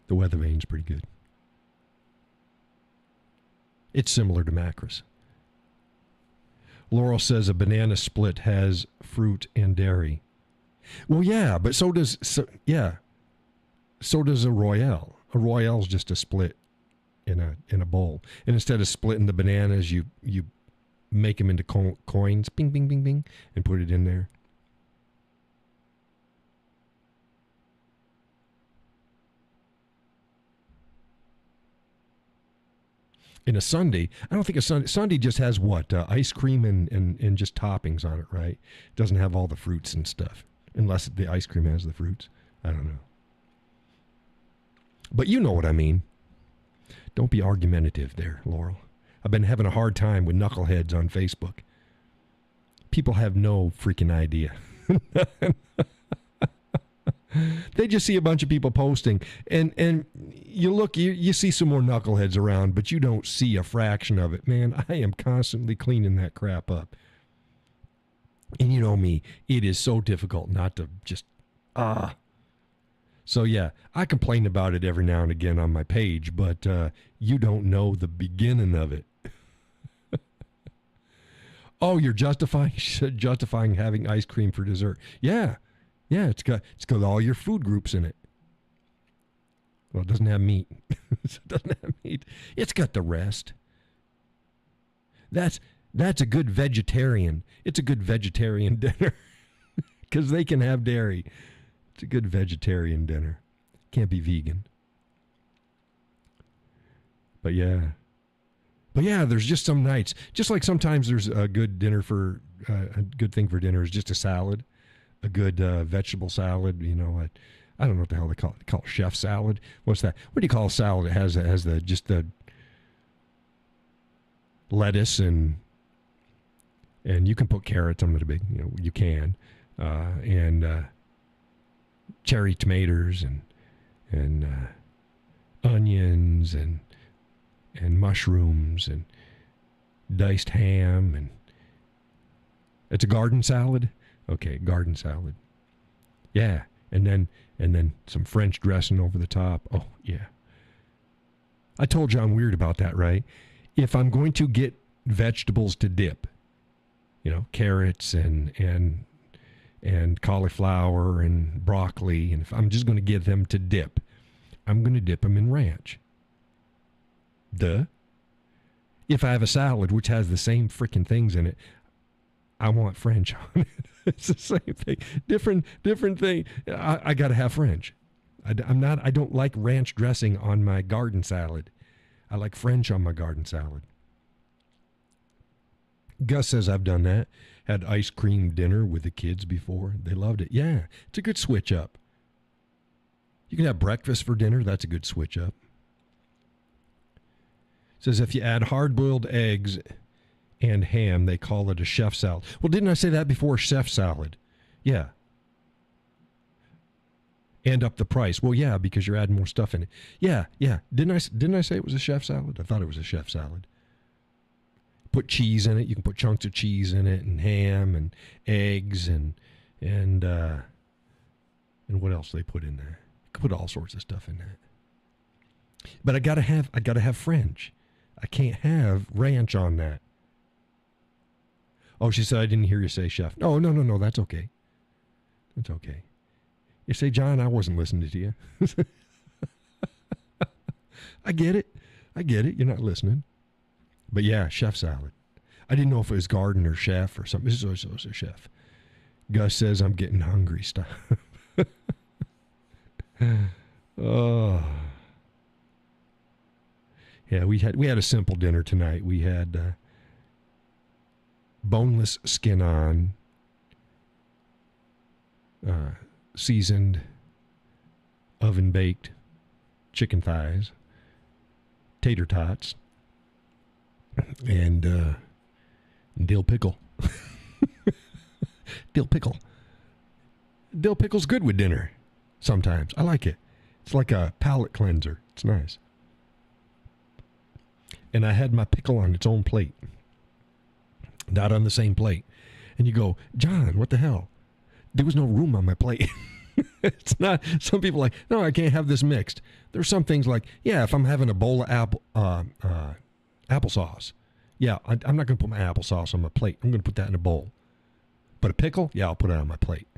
The Weather Vane's pretty good. It's similar to Macris. Laurel says a banana split has fruit and dairy. Well, yeah, but so does a Royale. A Royale's just a split in a bowl. And instead of splitting the bananas, you make them into coins, bing, bing, bing, bing, and put it in there. In a sundae, I don't think a sundae just has what? Ice cream and just toppings on it, right? It doesn't have all the fruits and stuff, unless the ice cream has the fruits. I don't know. But you know what I mean. Don't be argumentative there, Laurel. I've been having a hard time with knuckleheads on Facebook. People have no freaking idea. They just see a bunch of people posting, and you look, you see some more knuckleheads around, but you don't see a fraction of it. Man, I am constantly cleaning that crap up. And you know me, it is so difficult not to just, So yeah, I complain about it every now and again on my page, but you don't know the beginning of it. Oh, you're justifying having ice cream for dessert. Yeah, it's got all your food groups in it. Well, it doesn't have meat. It doesn't have meat. It's got the rest. That's a good vegetarian. It's a good vegetarian dinner because they can have dairy. It's a good vegetarian dinner. Can't be vegan. But yeah, there's just some nights. Just like sometimes there's a good dinner for a good thing for dinner is just a salad, a good vegetable salad. I don't know what the hell they call it. They call it chef salad. What's that? What do you call a salad? It has the lettuce and you can put carrots. I'm not a big, you can, and cherry tomatoes and onions and mushrooms and diced ham, and it's a garden salad. Okay, garden salad. Yeah, and then some French dressing over the top. Oh yeah. I told you I'm weird about that, right? If I'm going to get vegetables to dip, carrots and cauliflower and broccoli, and if I'm just going to get them to dip, I'm going to dip them in ranch. Duh. If I have a salad which has the same freaking things in it, I want French on it. It's the same thing. Different thing. I got to have French. I don't like ranch dressing on my garden salad. I like French on my garden salad. Gus says I've done that. Had ice cream dinner with the kids before. They loved it. Yeah, it's a good switch up. You can have breakfast for dinner. That's a good switch up. It says if you add hard-boiled eggs and ham, they call it a chef salad. Well, didn't I say that before? Chef salad. Yeah. And up the price. Well, yeah, because you're adding more stuff in it. Yeah. Didn't I say it was a chef salad? I thought it was a chef salad. Put cheese in it. You can put chunks of cheese in it, and ham and eggs and what else they put in there. You can put all sorts of stuff in that. But I gotta have French. I can't have ranch on that. Oh, she said I didn't hear you say chef. Oh, no, that's okay. That's okay. You say, John, I wasn't listening to you. I get it. I get it. You're not listening. But yeah, chef salad. I didn't know if it was garden or chef or something. This is also a chef. Gus says I'm getting hungry. Stop. Oh. Yeah, we had a simple dinner tonight. We had boneless skin on, seasoned, oven baked chicken thighs, tater tots, and dill pickle. Dill pickle. Dill pickle's good with dinner sometimes. I like it. It's like a palate cleanser. It's nice. And I had my pickle on its own plate, not on the same plate. And you go, John, what the hell? There was no room on my plate. It's not. Some people are like, no, I can't have this mixed. There's some things like, yeah, if I'm having a bowl of applesauce, yeah, I'm not going to put my applesauce on my plate. I'm going to put that in a bowl. But a pickle, yeah, I'll put it on my plate.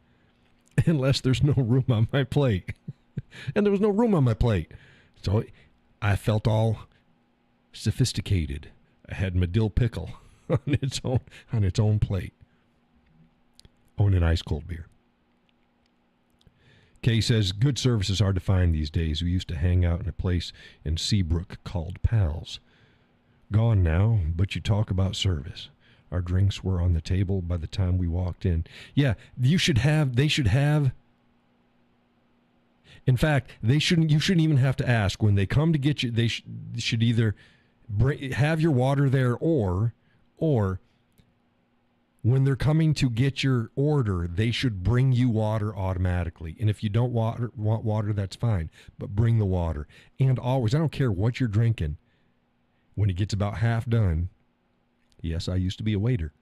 Unless there's no room on my plate. And there was no room on my plate. So I felt all sophisticated. I had my dill pickle on its own plate. Oh, and an ice cold beer. Kay says, good service is hard to find these days. We used to hang out in a place in Seabrook called Pals. Gone now, but you talk about service. Our drinks were on the table by the time we walked in. Yeah, they should have. In fact, you shouldn't even have to ask. When they come to get you, they should either have your water there or when they're coming to get your order, they should bring you water automatically. And if you don't want water, that's fine. But bring the water. And always, I don't care what you're drinking, when it gets about half done, yes, I used to be a waiter.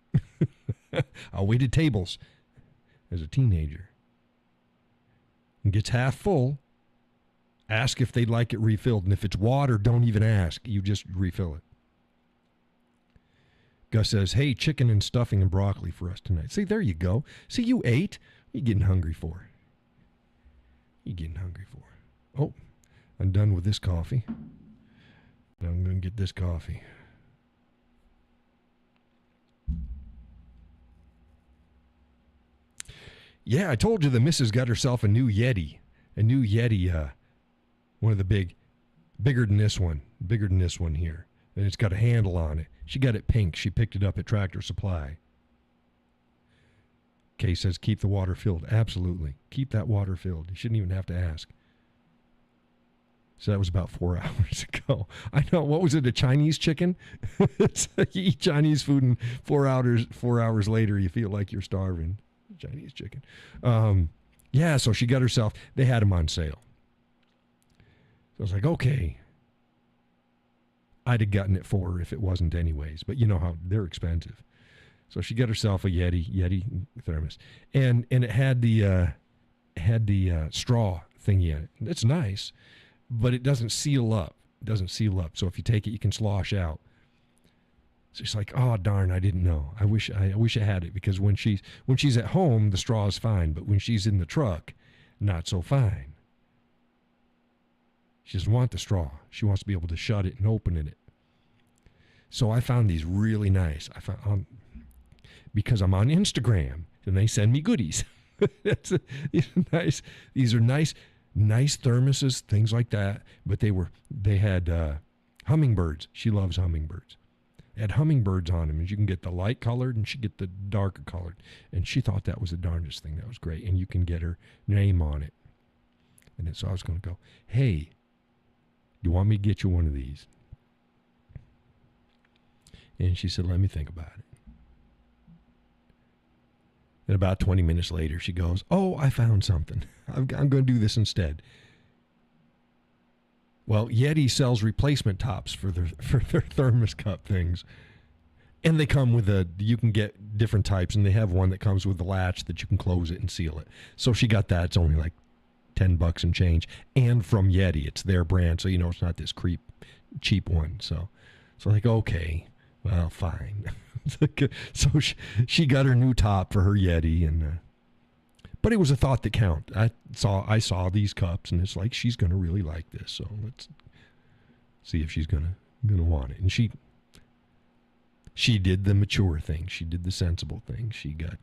I waited tables as a teenager. It gets half full, ask if they'd like it refilled. And if it's water, don't even ask. You just refill it. Gus says, hey, chicken and stuffing and broccoli for us tonight. See, there you go. See, you ate. What are you getting hungry for? Oh, I'm done with this coffee. Now I'm going to get this coffee. Yeah, I told you the missus got herself a new Yeti. One of the bigger than this one here. And it's got a handle on it. She got it pink. She picked it up at Tractor Supply. Kay says, keep the water filled. Absolutely. Keep that water filled. You shouldn't even have to ask. So that was about 4 hours ago. I know. What was it? A Chinese chicken? You eat Chinese food and 4 hours later, you feel like you're starving. Chinese chicken. Yeah, so she got herself, they had them on sale. So I was like, okay. I'd have gotten it for her if it wasn't anyways, but you know how they're expensive. So she got herself a Yeti thermos, and it had the straw thingy in it. It's nice, but it doesn't seal up. So if you take it, you can slosh out. So she's like, oh darn, I didn't know. I wish I had it, because when she's at home, the straw is fine, but when she's in the truck, not so fine. She doesn't want the straw. She wants to be able to shut it and open it. So I found these really nice. Because I'm on Instagram and they send me goodies. These are nice thermoses, things like that. But they had hummingbirds. She loves hummingbirds. It had hummingbirds on them, and you can get the light colored and she get the darker colored. And she thought that was the darndest thing. That was great. And you can get her name on it. And so I was going to go, hey, you want me to get you one of these? And she said, let me think about it. And about 20 minutes later, she goes, oh, I found something. I'm going to do this instead. Well, Yeti sells replacement tops for their thermos cup things. And they come with you can get different types, and they have one that comes with the latch that you can close it and seal it. So she got that. It's only like $10 and change, and from Yeti. It's their brand, so it's not this cheap one. So like, okay, well, fine. So she got her new top for her Yeti, but it was a thought that count. I saw these cups, and it's like, she's going to really like this. So See if she's gonna want it. And she did the mature thing. She did the sensible thing. She got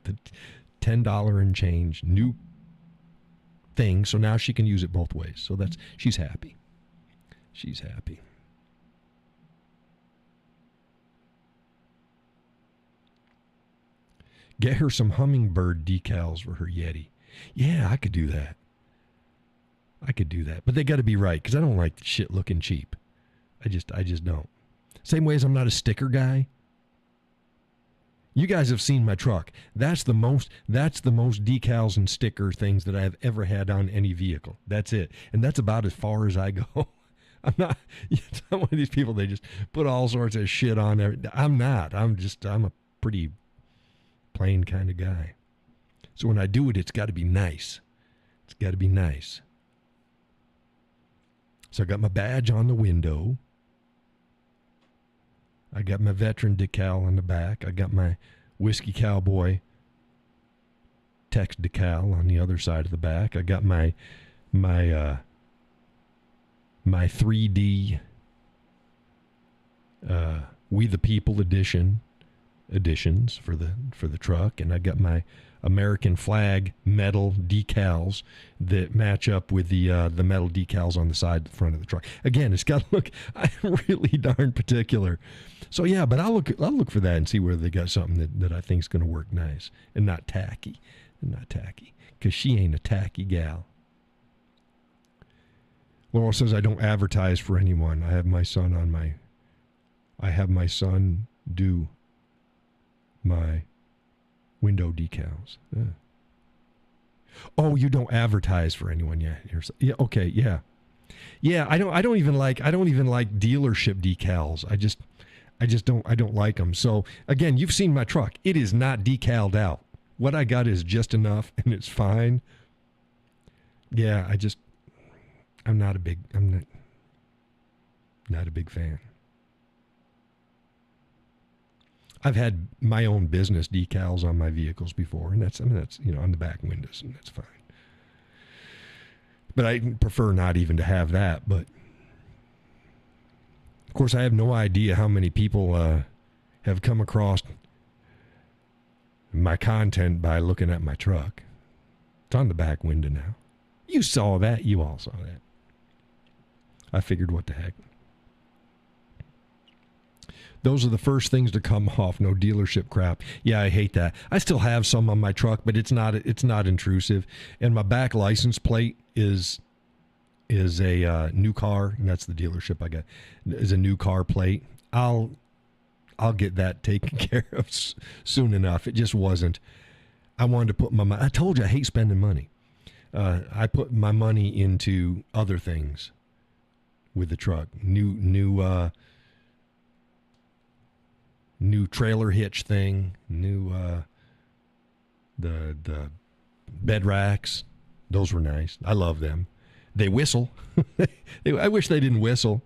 the $10 and change new thing, so now she can use it both ways. So she's happy. She's happy. Get her some hummingbird decals for her Yeti. Yeah, I could do that. But they got to be right, because I don't like shit looking cheap. I just don't. Same way as I'm not a sticker guy. You guys have seen my truck. That's the most decals and sticker things that I've ever had on any vehicle. That's it. And that's about as far as I go. I'm not one of these people, they just put all sorts of shit on there. I'm not. I'm a pretty plain kind of guy. So when I do it, it's got to be nice. It's got to be nice. So I got my badge on the window. I got my veteran decal on the back. I got my Whiskey Cowboy text decal on the other side of the back. I got my 3D We the People editions for the truck, and I got my American flag metal decals that match up with the metal decals on the side, the front of the truck. Again, it's got to look. I'm really darn particular. So yeah, but I'll look for that and see whether they got something that I think is going to work nice and not tacky, because she ain't a tacky gal. Laurel says I don't advertise for anyone. I have my son do my window decals. Yeah. Oh, you don't advertise for anyone yet. Yeah, okay, yeah. Yeah, I don't even like dealership decals. I don't like them. So again, you've seen my truck. It is not decaled out. What I got is just enough and it's fine. Yeah, I'm not a big fan. I've had my own business decals on my vehicles before, and that's on the back windows, and that's fine. But I prefer not even to have that. But of course, I have no idea how many people have come across my content by looking at my truck. It's on the back window now. You saw that. You all saw that. I figured, what the heck. Those are the first things to come off. No dealership crap. Yeah, I hate that. I still have some on my truck, but it's not intrusive. And my back license plate is a new car, and that's the dealership I got. Is a new car plate. I'll get that taken care of soon enough. It just wasn't. I wanted to put I told you I hate spending money. I put my money into other things with the truck. New trailer hitch thing, the bed racks. Those were nice. I love them. They whistle. I wish they didn't whistle.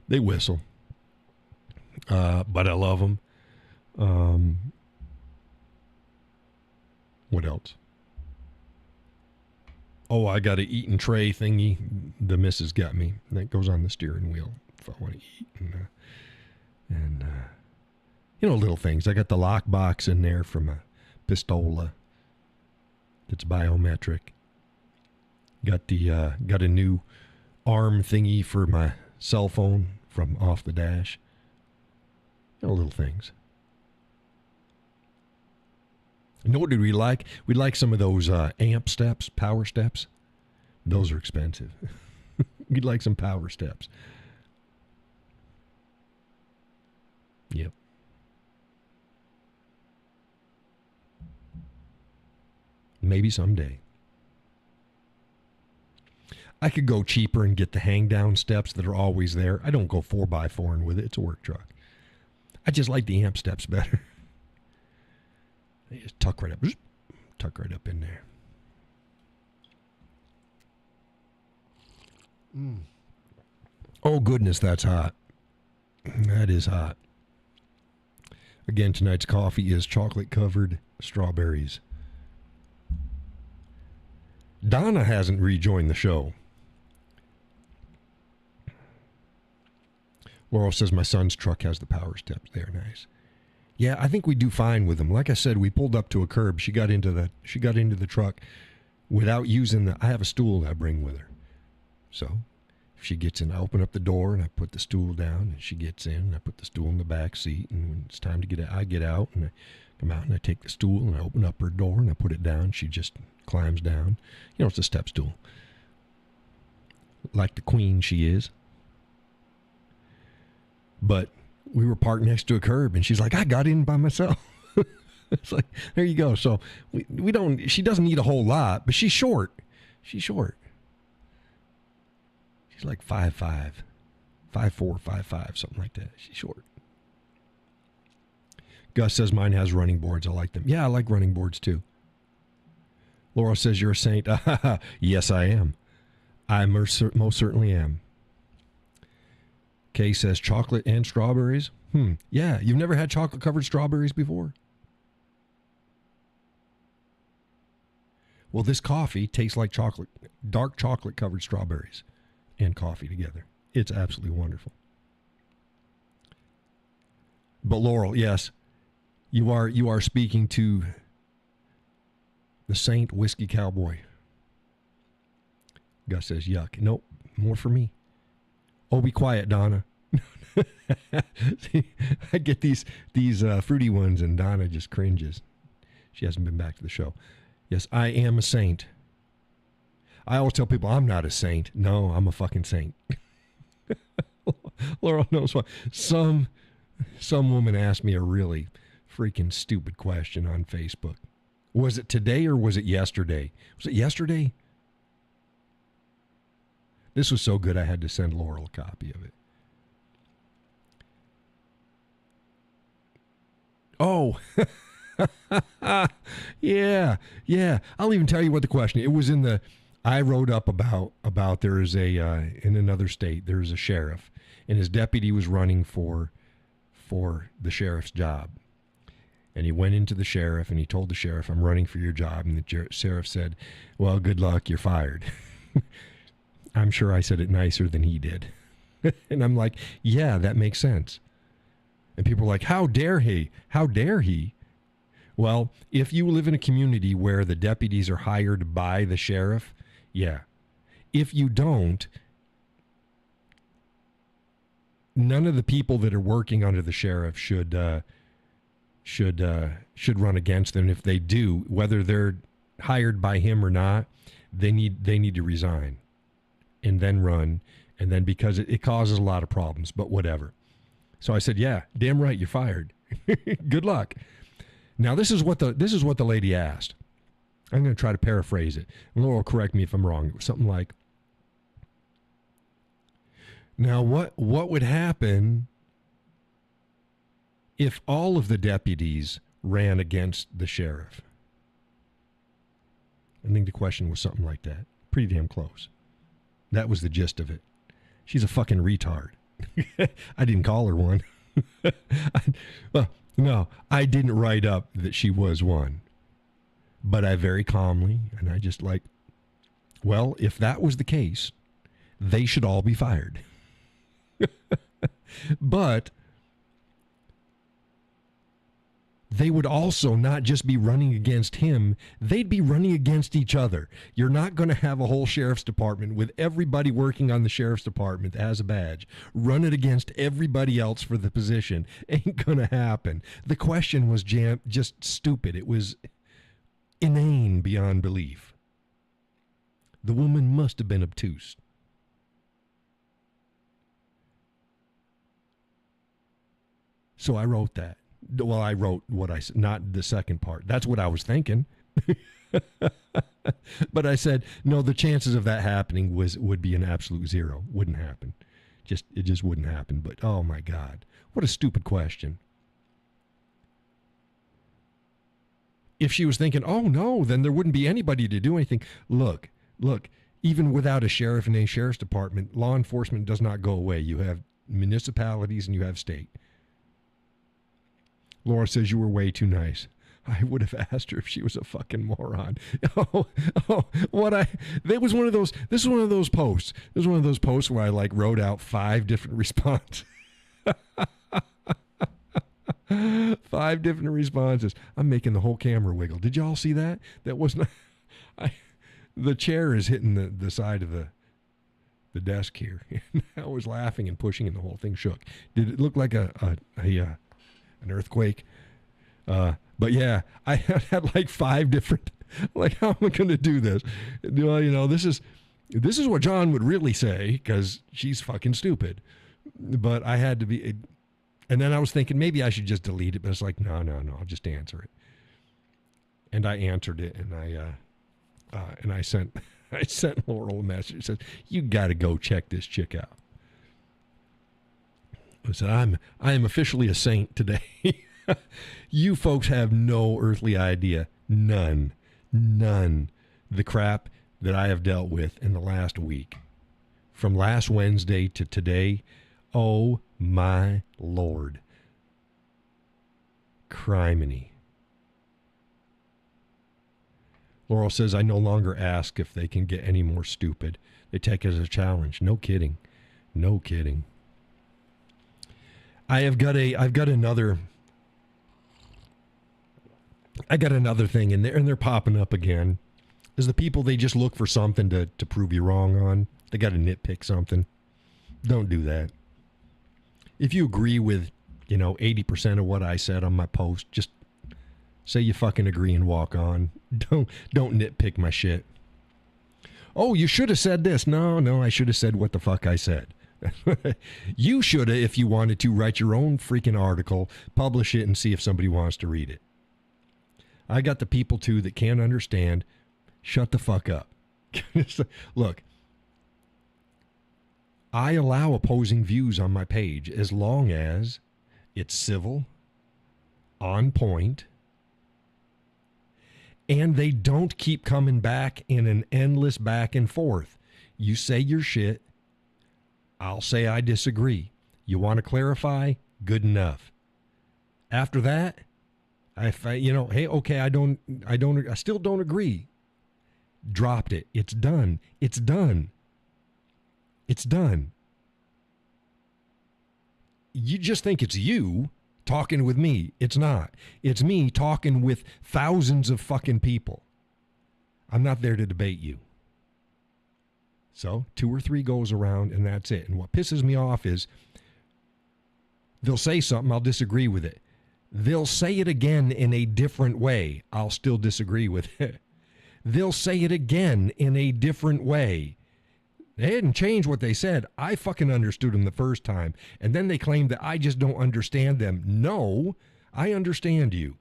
They whistle. But I love them. What else? Oh, I got an eat and tray thingy. The missus got me. That goes on the steering wheel if I want to eat. And little things. I got the lock box in there from a Pistola that's biometric. Got a new arm thingy for my cell phone from off the dash. Little things. What did we like? We like some of those amp steps, power steps. Those are expensive. We'd like some power steps. Yep. Maybe someday. I could go cheaper and get the hang down steps that are always there. I don't go 4x4 with it. It's a work truck. I just like the amp steps better. They just tuck right up in there. Oh goodness, that's hot. That is hot. Again, tonight's coffee is chocolate covered strawberries. Donna hasn't rejoined the show. Laurel says my son's truck has the power steps. They're nice. Yeah, I think we do fine with them. Like I said, we pulled up to a curb. She got into the truck without using I have a stool that I bring with her. So if she gets in, I open up the door and I put the stool down, and she gets in and I put the stool in the back seat, and when it's time to get out, I get out and I come out and I take the stool and I open up her door and I put it down. She just climbs down. You know, it's a step stool. Like the queen she is. But we were parked next to a curb, and she's like, I got in by myself. It's like, there you go. So we don't, she doesn't need a whole lot, but she's short. She's short. She's like 5'5", 5'4", 5'5", something like that. She's short. Gus says mine has running boards. I like them. Yeah, I like running boards too. Laura says you're a saint. Yes, I am. I most certainly am. Kay says chocolate and strawberries. Yeah, you've never had chocolate-covered strawberries before? Well, this coffee tastes like chocolate, dark chocolate-covered strawberries and coffee together. It's absolutely wonderful. But Laurel, yes, you are speaking to the Saint Whiskey Cowboy. Gus says, yuck. Nope, more for me. Oh, be quiet, Donna. See, I get these fruity ones, and Donna just cringes. She hasn't been back to the show. Yes, I am a saint. I always tell people I'm not a saint. No, I'm a fucking saint. Laurel knows why. Some woman asked me a really freaking stupid question on Facebook. Was it today or was it yesterday? Was it yesterday? This was so good I had to send Laurel a copy of it. Oh, yeah. I'll even tell you what the question. It was I wrote up about there is in another state, there's a sheriff, and his deputy was running for the sheriff's job. And he went into the sheriff and he told the sheriff, I'm running for your job. And the sheriff said, well, good luck, you're fired. I'm sure I said it nicer than he did. And I'm like, yeah, that makes sense. And people are like, how dare he? How dare he? Well, if you live in a community where the deputies are hired by the sheriff, yeah. If you don't, none of the people that are working under the sheriff should run against them. If they do, whether they're hired by him or not, they need to resign and then run, and then because it causes a lot of problems, but whatever. So I said, yeah, damn right, you're fired. Good luck. Now this is what the lady asked. I'm going to try to paraphrase it. Laura will correct me if I'm wrong. It was something like, now what would happen if all of the deputies ran against the sheriff? I think the question was something like that. Pretty damn close. That was the gist of it. She's a fucking retard. I didn't call her one. No, I didn't write up that she was one. But I very calmly, and I just like, well, if that was the case, they should all be fired. But they would also not just be running against him, they'd be running against each other. You're not going to have a whole sheriff's department with everybody working on the sheriff's department that has a badge run it against everybody else for the position. Ain't going to happen. The question was just stupid. It was inane beyond belief. The woman must have been obtuse. So I wrote that. Well, I wrote what I said, not the second part. That's what I was thinking. But I said, no, the chances of that happening would be an absolute zero. Wouldn't happen. It just wouldn't happen. But, oh, my God. What a stupid question. If she was thinking, oh, no, then there wouldn't be anybody to do anything. Look, even without a sheriff and a sheriff's department, law enforcement does not go away. You have municipalities and you have state. Laura says you were way too nice. I would have asked her if she was a fucking moron. This was one of those posts. This was one of those posts where I wrote out 5 different responses. 5 different responses. I'm making the whole camera wiggle. Did y'all see that? That was not. The chair is hitting the side of the desk here. I was laughing and pushing, and the whole thing shook. Did it look like an earthquake? But yeah, I had like 5 different. Like, how am I going to do this? Well, this is what John would really say, because she's fucking stupid. But I had to be. And then I was thinking maybe I should just delete it, but it's like, no, I'll just answer it. And I answered it, and I sent Laurel a message. It said, "You got to go check this chick out." I said, I am officially a saint today. You folks have no earthly idea, none, the crap that I have dealt with in the last week. From last Wednesday to today, oh my Lord. Criminy. Laurel says, "I no longer ask if they can get any more stupid. They take it as a challenge." No kidding. I've got another thing in there, and they're popping up again. Is the people, they just look for something to prove you wrong on. They got to nitpick something. Don't do that. If you agree with, 80% of what I said on my post, just say you fucking agree and walk on. Don't nitpick my shit. Oh, you should have said this. No, I should have said what the fuck I said. You should have, if you wanted to, write your own freaking article, publish it, and see if somebody wants to read it. I got the people, too, that can't understand. Shut the fuck up. Look, I allow opposing views on my page as long as it's civil, on point, and they don't keep coming back in an endless back and forth. You say your shit, I'll say I disagree. You want to clarify? Good enough. After that, hey, okay, I still don't agree. Dropped it. It's done. You just think it's you talking with me. It's not. It's me talking with thousands of fucking people. I'm not there to debate you. So 2 or 3 goes around, and that's it. And what pisses me off is they'll say something, I'll disagree with it. They'll say it again in a different way. I'll still disagree with it. They'll say it again in a different way. They hadn't changed what they said. I fucking understood them the first time. And then they claim that I just don't understand them. No, I understand you.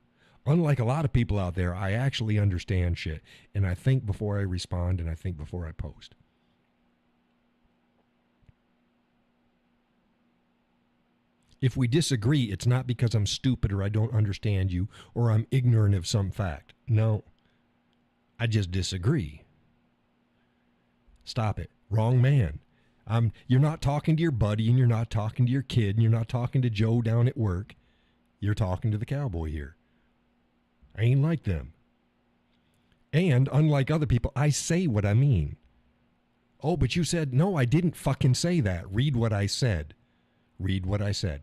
Unlike a lot of people out there, I actually understand shit. And I think before I respond, and I think before I post. If we disagree, it's not because I'm stupid or I don't understand you or I'm ignorant of some fact. No, I just disagree. Stop it. Wrong man. You're not talking to your buddy, and you're not talking to your kid, and you're not talking to Joe down at work. You're talking to the cowboy here. I ain't like them. And unlike other people, I say what I mean. Oh, but you said, no, I didn't fucking say that. Read what I said. Read what I said.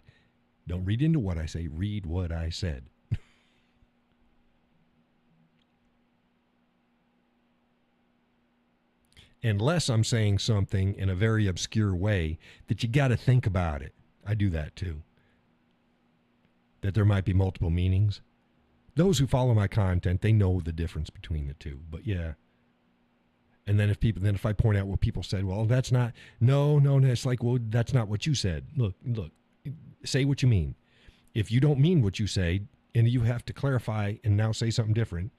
Don't read into what I say. Read what I said. Unless I'm saying something in a very obscure way that you got to think about it. I do that too. That there might be multiple meanings. Those who follow my content, they know the difference between the two. But yeah. And then if I point out what people said, well, that's not, no, it's like, well, that's not what you said. Look, say what you mean. If you don't mean what you say, and you have to clarify and now say something different,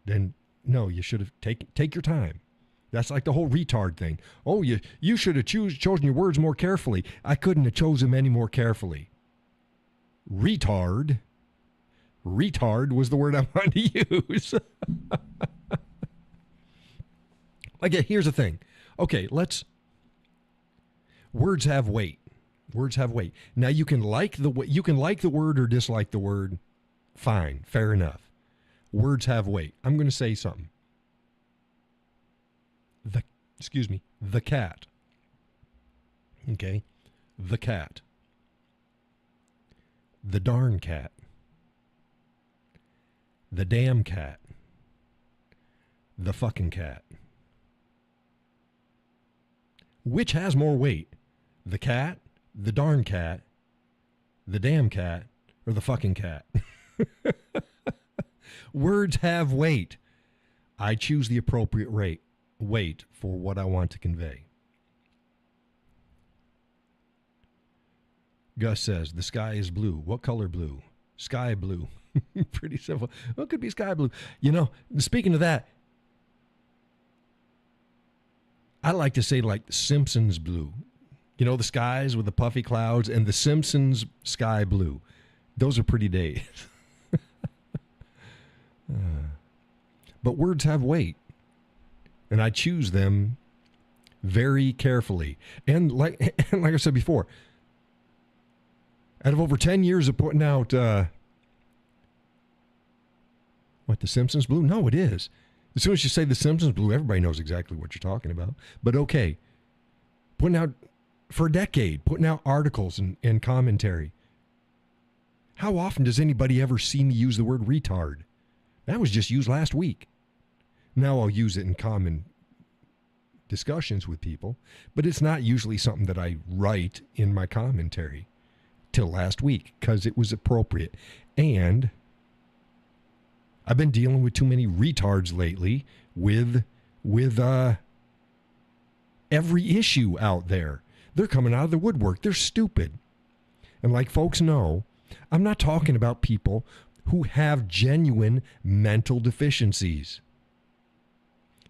then no, you should have take your time. That's like the whole retard thing. Oh, you should have chosen your words more carefully. I couldn't have chosen them any more carefully. Retard was the word I wanted to use. Like, here's the thing. Okay, words have weight. Words have weight. Now you can like the word or dislike the word. Fine, fair enough. Words have weight. I'm going to say something. The cat. Okay? The cat. the darn cat, the damn cat, the fucking cat. Which has more weight? The cat, the darn cat, the damn cat, or the fucking cat? Words have weight. I choose the appropriate weight for what I want to convey. Gus says, the sky is blue. What color blue? Sky blue. Pretty simple. Well, it could be sky blue. You know, speaking of that, I like to say like Simpsons blue. You know, the skies with the puffy clouds and the Simpsons sky blue. Those are pretty days. But words have weight. And I choose them very carefully. And like I said before, out of over 10 years of putting out, the Simpsons blue? No, it is. As soon as you say the Simpsons blue, everybody knows exactly what you're talking about. But okay, putting out for a decade, putting out articles and commentary. How often does anybody ever see me use the word retard? That was just used last week. Now I'll use it in common discussions with people, but it's not usually something that I write in my commentary till last week because it was appropriate. And I've been dealing with too many retards lately with every issue out there. They're coming out of the woodwork. They're stupid. And like folks know, I'm not talking about people who have genuine mental deficiencies.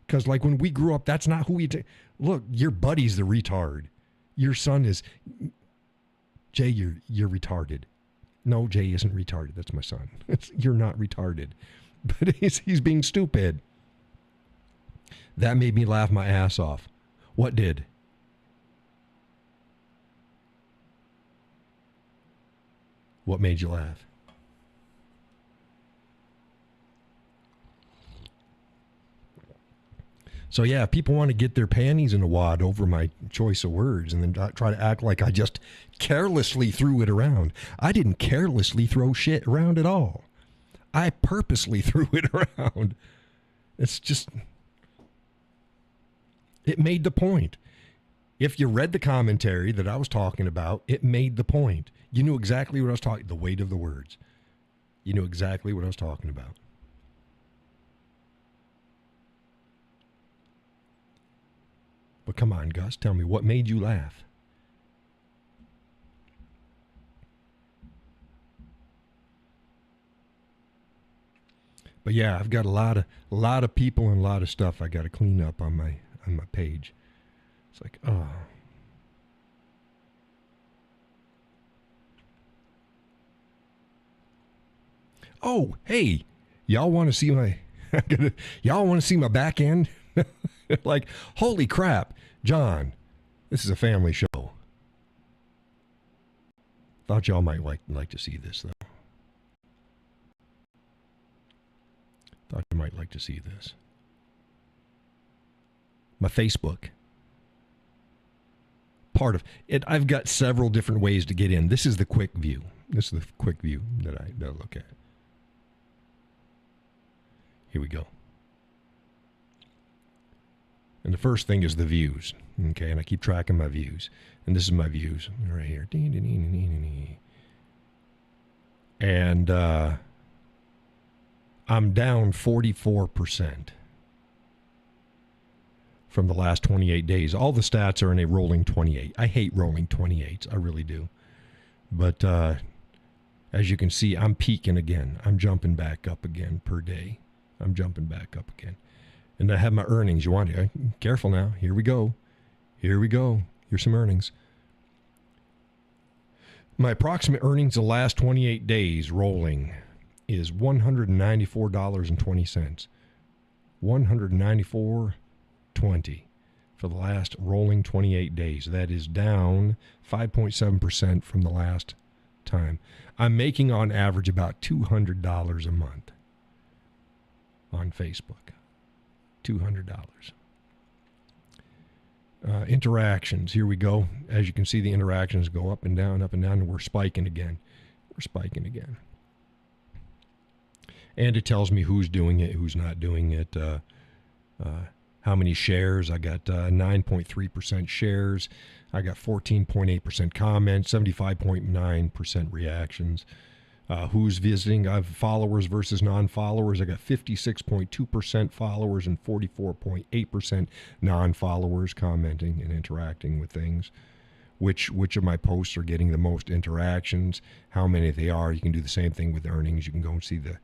Because like when we grew up, that's not who we look, your buddy's the retard. Your son is, Jay, you're retarded. No, Jay isn't retarded. That's my son. You're not retarded. But he's being stupid. That made me laugh my ass off. What did? What made you laugh? So yeah, if people want to get their panties in a wad over my choice of words and then try to act like I just carelessly threw it around. I didn't carelessly throw shit around at all. I purposely threw it around. It's just, it made the point. If you read the commentary that I was talking about, it made the point. You knew exactly what I was talking, the weight of the words. You knew exactly what I was talking about. But come on, Gus, tell me, what made you laugh? But yeah, I've got a lot of people and a lot of stuff I got to clean up on my page. It's like, oh. Oh, hey, y'all want to see my y'all want to see my back end? Like, holy crap, John, this is a family show. Thought y'all might like to see this, though. Thought you might like to see this. My Facebook. Part of it, I've got several different ways to get in. This is the quick view. This is the quick view that I look at. Here we go. And the first thing is the views. Okay, and I keep tracking my views. And this is my views right here. And I'm down 44% from the last 28 days. All the stats are in a rolling 28. I hate rolling 28s. I really do. But as you can see, I'm peaking again. I'm jumping back up again per day. I'm jumping back up again. And I have my earnings. You want to? Careful now. Here we go. Here we go. Here's some earnings. My approximate earnings the last 28 days rolling is $194.20. $194.20 for the last rolling 28 days. That is down 5.7% from the last time. I'm making on average about $200 a month on Facebook. $200. Interactions. Here we go. As you can see, the interactions go up and down, and we're spiking again. We're spiking again. And it tells me who's doing it, who's not doing it, how many shares. I got 9.3% shares. I got 14.8% comments, 75.9% reactions. Who's visiting? I have followers versus non-followers. I got 56.2% followers and 44.8% non-followers commenting and interacting with things. Which of my posts are getting the most interactions, how many they are. You can do the same thing with earnings. You can go and see the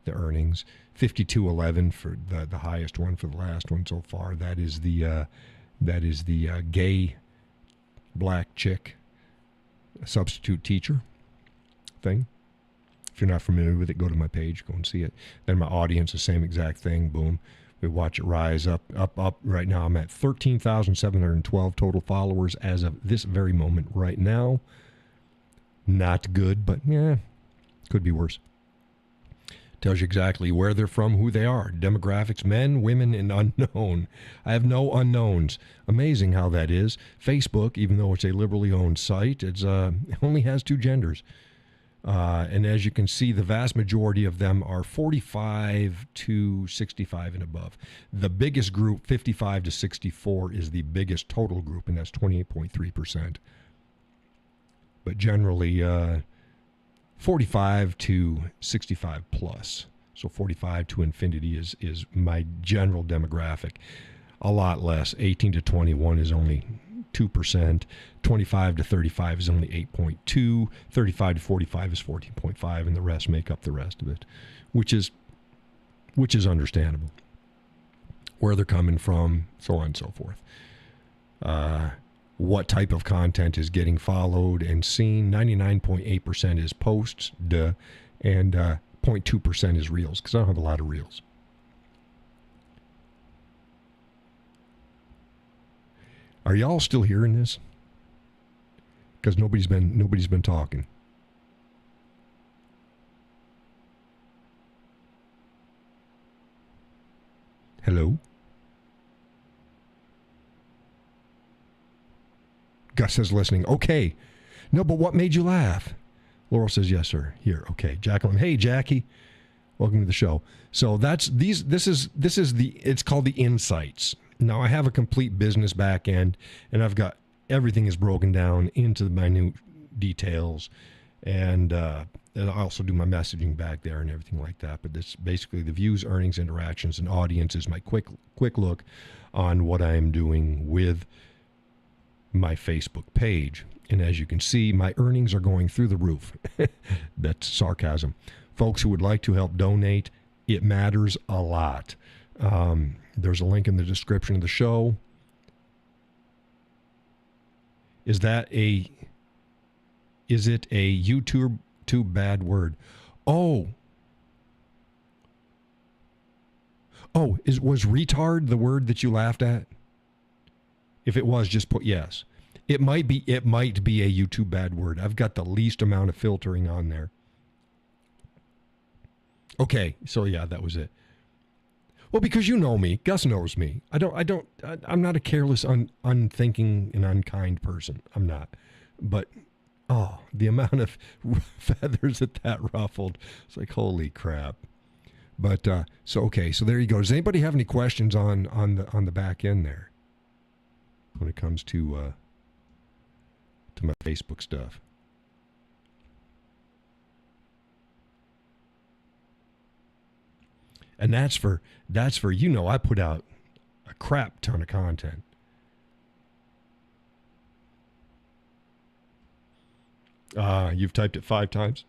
earnings. 5211 for the highest one for the last one so far. That is the gay black chick substitute teacher thing. If you're not familiar with it, go to my page, go and see it. Then my audience, the same exact thing. Boom. We watch it rise up. Right now I'm at 13,712 total followers as of this very moment right now. Not good, but yeah, could be worse. Tells you exactly where they're from, who they are. Demographics, men, women, and unknown. I have no unknowns. Amazing how that is. Facebook, even though it's a liberally owned site, it only has 2 genders. And as you can see, the vast majority of them are 45 to 65 and above. The biggest group, 55 to 64, is the biggest total group, and that's 28.3%. But generally, 45 to 65 plus. So 45 to infinity is my general demographic. A lot less. 18 to 21 is only 2%. 25 to 35 is only 8.2. 35 to 45 is 14.5, and the rest make up the rest of it, which is understandable. Where they're coming from, so on and so forth. What type of content is getting followed and seen? 99.8% is posts, and 0.2% is reels, because I don't have a lot of reels. Are y'all still hearing this? Because nobody's been talking. Hello? Gus says listening. Okay. No, but what made you laugh? Laurel says yes, sir. Here. Okay. Jacqueline. Hey, Jackie. Welcome to the show. So it's called the insights. Now I have a complete business back end, and I've got everything is broken down into the minute details, and I also do my messaging back there and everything like that. But this basically the views, earnings, interactions, and audience is my quick look on what I am doing with my Facebook page. And as you can see, my earnings are going through the roof. That's sarcasm. Folks who would like to help donate, it matters a lot. There's a link in the description of the show. Is it a YouTube bad word? Was retard the word that you laughed at? If it was, just put yes. It might be a YouTube bad word. I've got the least amount of filtering on there. Okay, so yeah, that was it. Well, because you know me, Gus knows me. I'm not a careless, unthinking, and unkind person. I'm not. But, the amount of feathers that ruffled. It's like, holy crap. But, so there you go. Does anybody have any questions on the back end there? When it comes to my Facebook stuff. And that's for I put out a crap ton of content. You've typed it 5 times.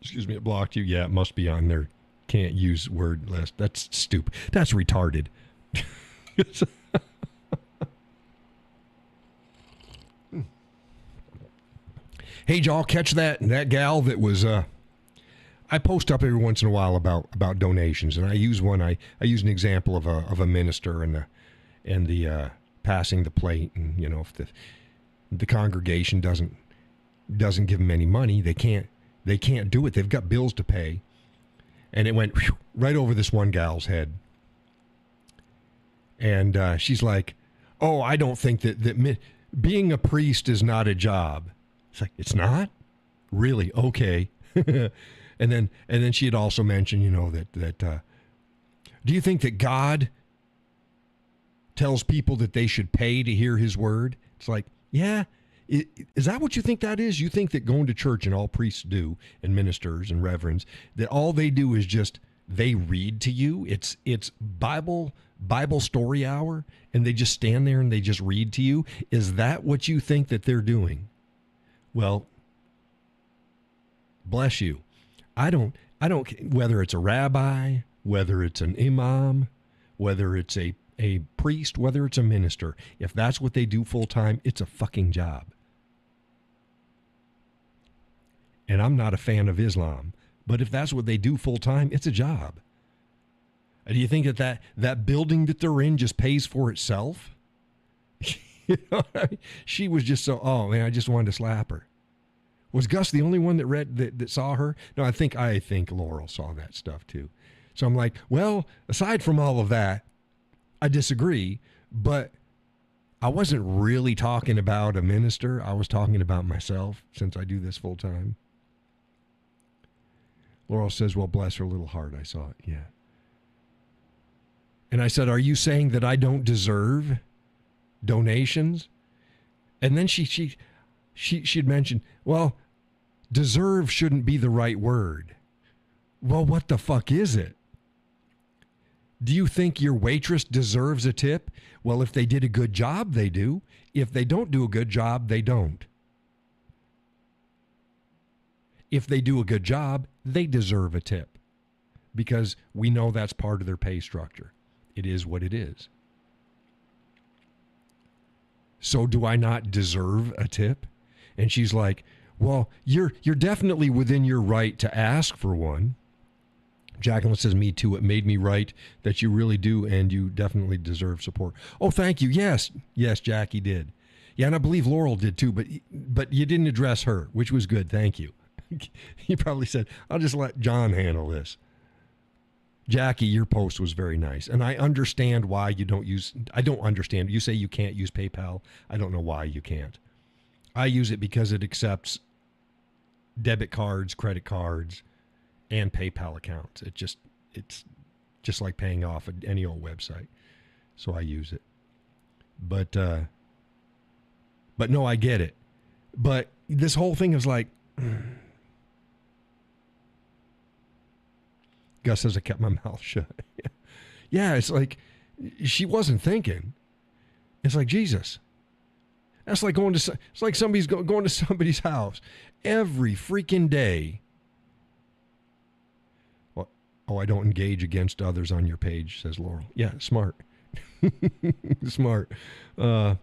Excuse me, it blocked you. Yeah, it must be on there. Can't use word list. That's stupid. That's retarded. Hey, y'all, catch that gal that was I post up every once in a while about donations, and I use one. I use an example of a minister and the passing the plate, and if the congregation doesn't give them any money, they can't do it. They've got bills to pay, and it went right over this one gal's head, and she's like, "Oh, I don't think that being a priest is not a job." It's like, it's not? Really? Okay. And then she had also mentioned, that do you think that God tells people that they should pay to hear his word? It's like, yeah. Is that what you think that is? You think that going to church, and all priests do, and ministers and reverends, that all they do is just they read to you? It's Bible story hour, and they just stand there and they just read to you? Is that what you think that they're doing? Well, bless you. I don't whether it's a rabbi, whether it's an imam, whether it's a priest, whether it's a minister, if that's what they do full time, it's a fucking job. And I'm not a fan of Islam, but if that's what they do full time, it's a job. Do you think that building that they're in just pays for itself? You know what I mean? She was just so, oh man, I just wanted to slap her. Was Gus the only one that saw her? No, I think Laurel saw that stuff too. So I'm like, well, aside from all of that, I disagree, but I wasn't really talking about a minister. I was talking about myself, since I do this full time. Laurel says, well, bless her little heart. I saw it. Yeah. And I said, are you saying that I don't deserve donations? And then she'd mentioned, well, deserve shouldn't be the right word. Well, what the fuck is it? Do you think your waitress deserves a tip? Well, if they did a good job, they do. If they don't do a good job, they don't. If they do a good job, they deserve a tip, because we know that's part of their pay structure. It is what it is. So do I not deserve a tip? And she's like, well, you're definitely within your right to ask for one. Jacqueline says, me too. It made me right that you really do, and you definitely deserve support. Oh, thank you. Yes, Jackie did. Yeah, and I believe Laurel did too, but you didn't address her, which was good. Thank you. He probably said, I'll just let John handle this. Jackie, your post was very nice. And I understand why you don't use, I don't understand. You say you can't use PayPal. I don't know why you can't. I use it because it accepts debit cards, credit cards, and PayPal accounts. It's just like paying off any old website. So I use it. But no, I get it. But this whole thing is like, Gus says I kept my mouth shut. Yeah, it's like she wasn't thinking. It's like, Jesus. That's like it's like somebody's going to somebody's house every freaking day. Well, oh, I don't engage against others on your page, says Laurel. Yeah, smart. Smart. Now,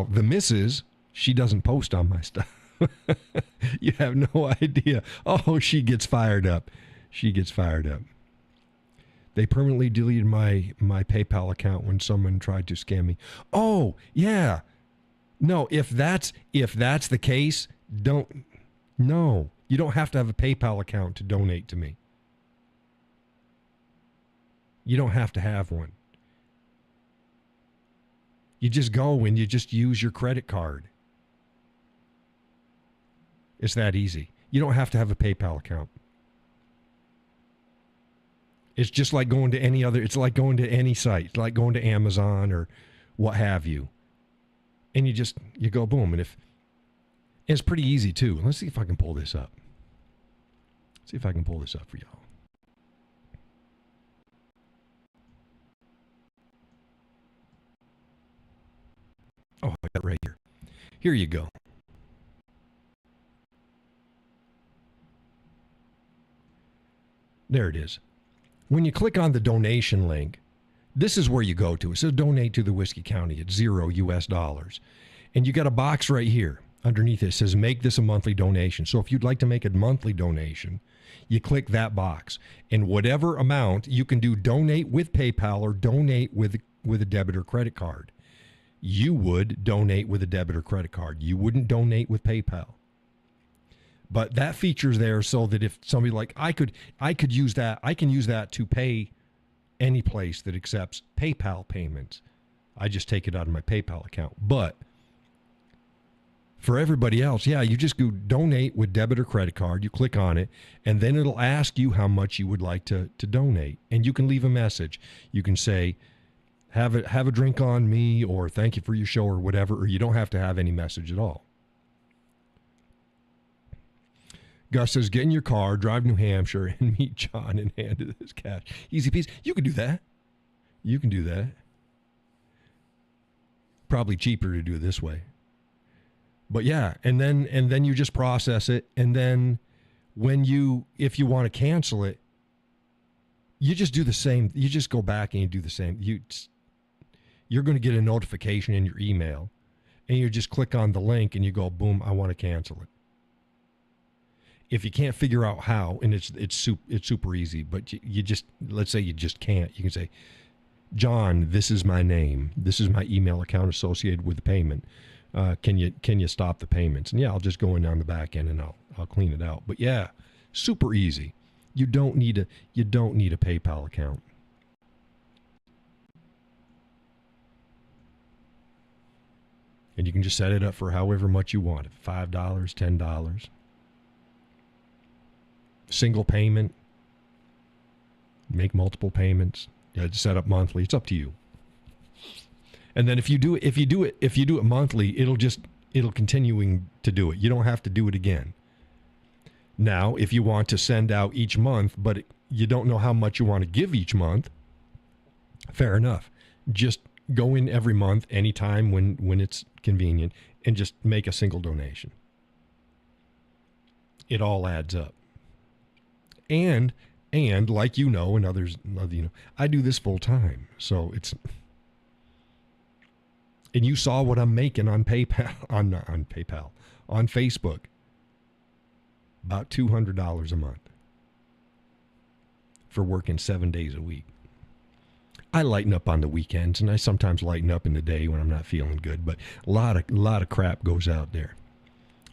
the missus, she doesn't post on my stuff. You have no idea. Oh, she gets fired up. She gets fired up. They permanently deleted my PayPal account when someone tried to scam me. Oh, yeah. No, if that's the case, you don't have to have a PayPal account to donate to me. You don't have to have one. You just go and you just use your credit card. It's that easy. You don't have to have a PayPal account. It's just like going to any other, it's like going to any site. It's like going to Amazon or what have you. And you go boom. And it's pretty easy too. Let's see if I can pull this up. See if I can pull this up for y'all. Oh, I got it right here. Here you go. There it is. When you click on the donation link, this is where you go to. It says donate to the Whiskey County at $0 US. And you got a box right here. Underneath it says make this a monthly donation. So if you'd like to make a monthly donation, you click that box. And whatever amount, you can do donate with PayPal or donate with a debit or credit card. You would donate with a debit or credit card. You wouldn't donate with PayPal. But that feature's there so that if somebody like I could use that, I can use that to pay any place that accepts PayPal payments. I just take it out of my PayPal account. But For everybody else, yeah, you just go donate with debit or credit card. You click on it, and then it'll ask you how much you would like to donate. And you can leave a message. You can say, have a drink on me, or thank you for your show, or whatever, or you don't have to have any message at all. Gus says, get in your car, drive New Hampshire, and meet John and hand his cash. Easy peasy. You can do that. You can do that. Probably cheaper to do it this way. But yeah, and then you just process it, and then if you want to cancel it, you just do the same. You just go back and you do the same. You're going to get a notification in your email, and you just click on the link and you go, boom, I want to cancel it. If you can't figure out how, and it's super easy, but you just, let's say you just can't, you can say, John, this is my name. This is my email account associated with the payment. Can you stop the payments? And yeah, I'll just go in on the back end and I'll clean it out. But yeah, super easy. You don't need a PayPal account. And you can just set it up for however much you want. $5, $10. Single payment. Make multiple payments. Yeah, set up monthly. It's up to you. And then if you do it monthly, it'll continuing to do it. You don't have to do it again. Now, if you want to send out each month, but you don't know how much you want to give each month, fair enough. Just go in every month, anytime when it's convenient, and just make a single donation. It all adds up. And like and others, I do this full time, so it's. And you saw what I'm making on PayPal, on Facebook. About $200 a month for working 7 days a week. I lighten up on the weekends, and I sometimes lighten up in the day when I'm not feeling good. But a lot of crap goes out there,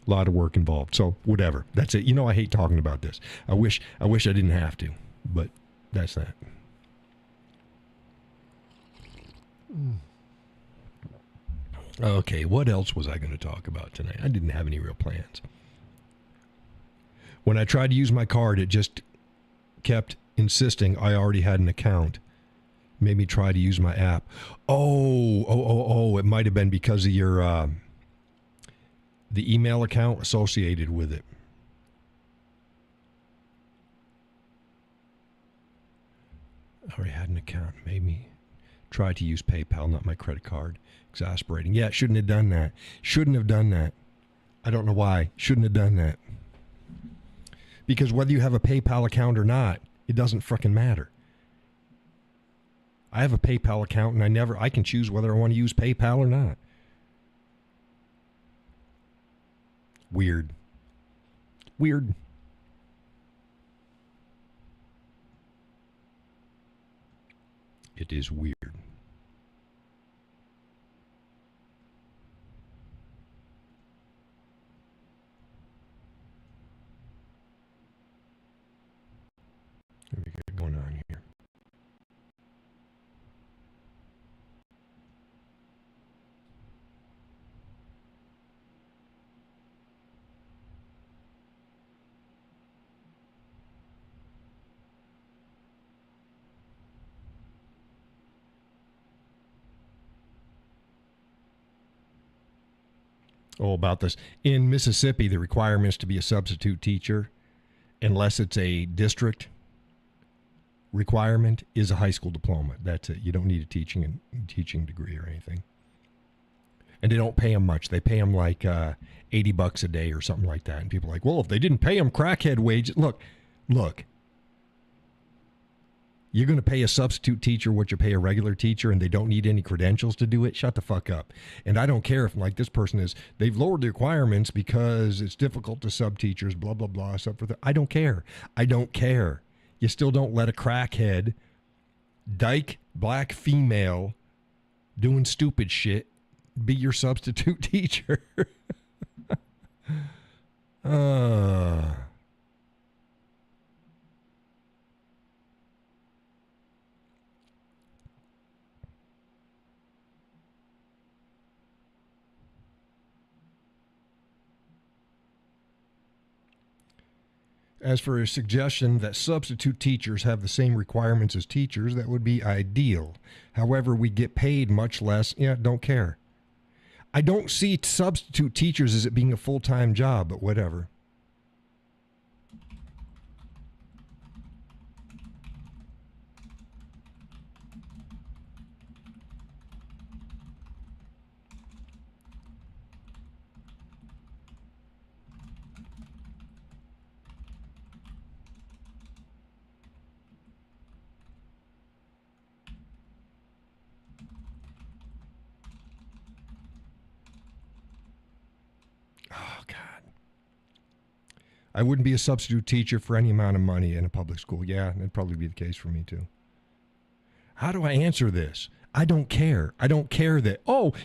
a lot of work involved. So whatever, that's it. I hate talking about this. I wish I didn't have to, but that's that. Okay, what else was I going to talk about tonight? I didn't have any real plans. When I tried to use my card, it just kept insisting I already had an account. Made me try to use my app. Oh, it might have been because of your the email account associated with it. I already had an account. Made me try to use PayPal, not my credit card. Exasperating. Yeah, shouldn't have done that. Shouldn't have done that. I don't know why. Shouldn't have done that. Because whether you have a PayPal account or not, it doesn't frickin' matter. I have a PayPal account and I can choose whether I want to use PayPal or not. Weird. It is weird. What do we got going on here? Oh, about this. In Mississippi, the requirements to be a substitute teacher, unless it's a district requirement, is a high school diploma. That's it. You don't need a teaching degree or anything. And they don't pay them much. They pay them like $80 a day or something like that. And people are like, well, if they didn't pay them crackhead wages. Look. You're going to pay a substitute teacher what you pay a regular teacher, and they don't need any credentials to do it? Shut the fuck up. And I don't care if, like this person is, they've lowered the requirements because it's difficult to sub teachers, blah, blah, blah. I don't care. You still don't let a crackhead, dyke, black female, doing stupid shit be your substitute teacher. As for a suggestion that substitute teachers have the same requirements as teachers, that would be ideal. However, we get paid much less. Yeah, don't care. I don't see substitute teachers as it being a full-time job, but whatever. Oh, God. I wouldn't be a substitute teacher for any amount of money in a public school. Yeah, that'd probably be the case for me, too. How do I answer this? I don't care. I don't care that,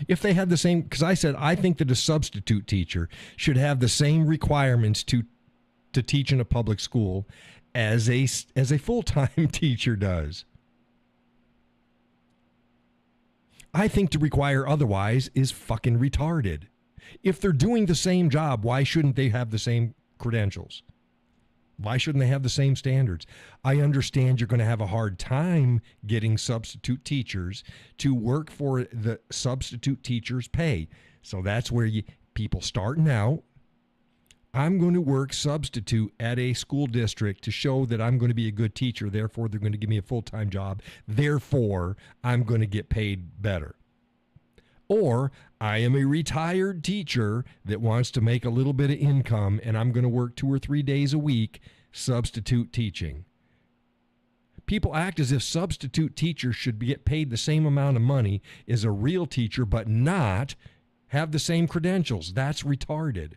if they had the same, because I said I think that a substitute teacher should have the same requirements to teach in a public school as a full-time teacher does. I think to require otherwise is fucking retarded. If they're doing the same job, why shouldn't they have the same credentials? Why shouldn't they have the same standards? I understand you're going to have a hard time getting substitute teachers to work for the substitute teachers' pay. So that's where people starting out. I'm going to work substitute at a school district to show that I'm going to be a good teacher. Therefore, they're going to give me a full-time job. Therefore, I'm going to get paid better. Or I am a retired teacher that wants to make a little bit of income and I'm going to work 2 or 3 days a week substitute teaching. People act as if substitute teachers should get paid the same amount of money as a real teacher but not have the same credentials. That's retarded.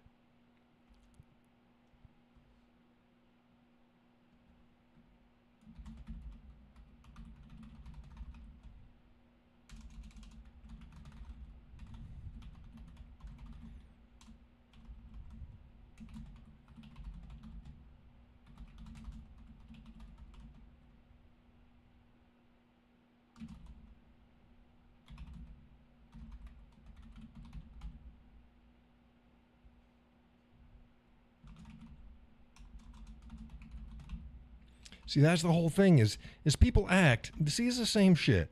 See, that's the whole thing is people act. See, it's the same shit.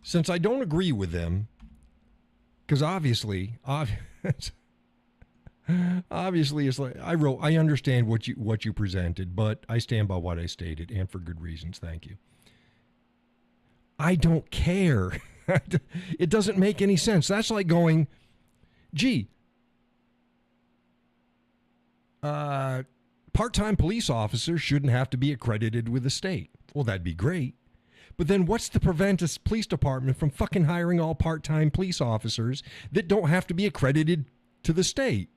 Since I don't agree with them, because obviously it's like I understand what you presented, but I stand by what I stated, and for good reasons. Thank you. I don't care. It doesn't make any sense. That's like going, gee, part-time police officers shouldn't have to be accredited with the state. Well, that'd be great. But then what's to prevent a police department from fucking hiring all part-time police officers that don't have to be accredited to the state?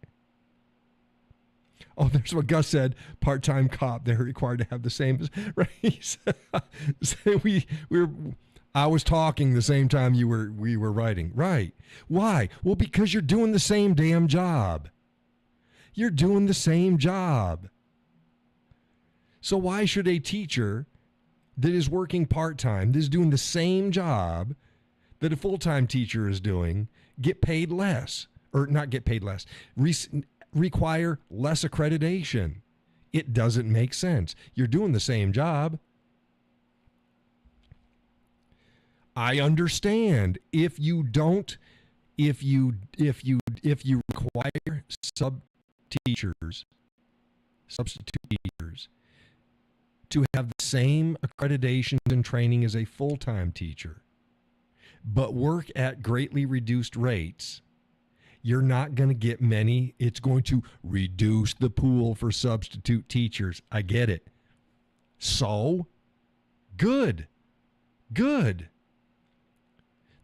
Oh, there's what Gus said. Part-time cop, they're required to have the same. Right? I was talking the same time we were writing. Right. Why? Well, because you're doing the same damn job. You're doing the same job. So why should a teacher that is working part-time, that is doing the same job that a full-time teacher is doing, get paid less? Or not get paid less, require less accreditation? It doesn't make sense. You're doing the same job. I understand if you require substitute teachers to have the same accreditations and training as a full-time teacher, but work at greatly reduced rates, you're not going to get many. It's going to reduce the pool for substitute teachers. I get it. So, good.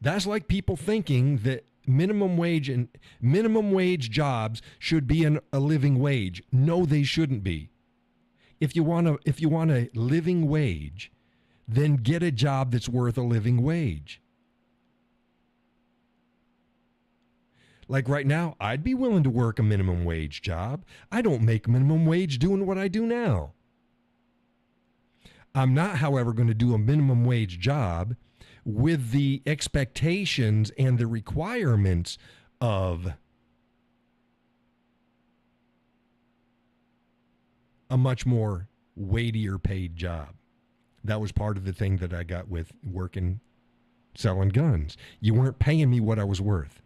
That's like people thinking that minimum wage jobs should be a living wage. No, they shouldn't be. If you want a living wage, then get a job that's worth a living wage. Like right now, I'd be willing to work a minimum wage job. I don't make minimum wage doing what I do now. I'm not, however, going to do a minimum wage job with the expectations and the requirements of a much more weightier paid job. That was part of the thing that I got with working selling guns. You weren't paying me what I was worth.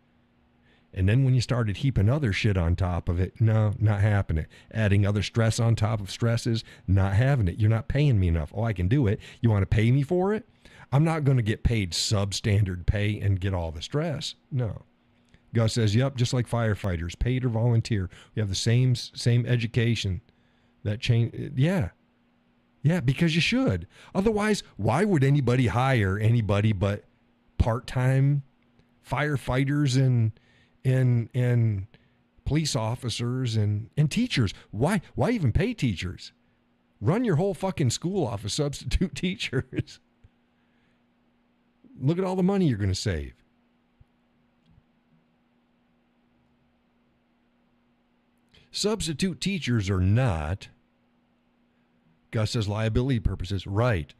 And then when you started heaping other shit on top of it, no, not happening. Adding other stress on top of stresses, not having it. You're not paying me enough. Oh, I can do it. You want to pay me for it? I'm not going to get paid substandard pay and get all the stress. No. Gus says, yep, just like firefighters, paid or volunteer. We have the same education. That change, yeah. Yeah, because you should. Otherwise, why would anybody hire anybody but part-time firefighters and police officers and teachers? Why even pay teachers? Run your whole fucking school off of substitute teachers. Look at all the money you're going to save. Substitute teachers are not, Gus says, liability purposes. Right.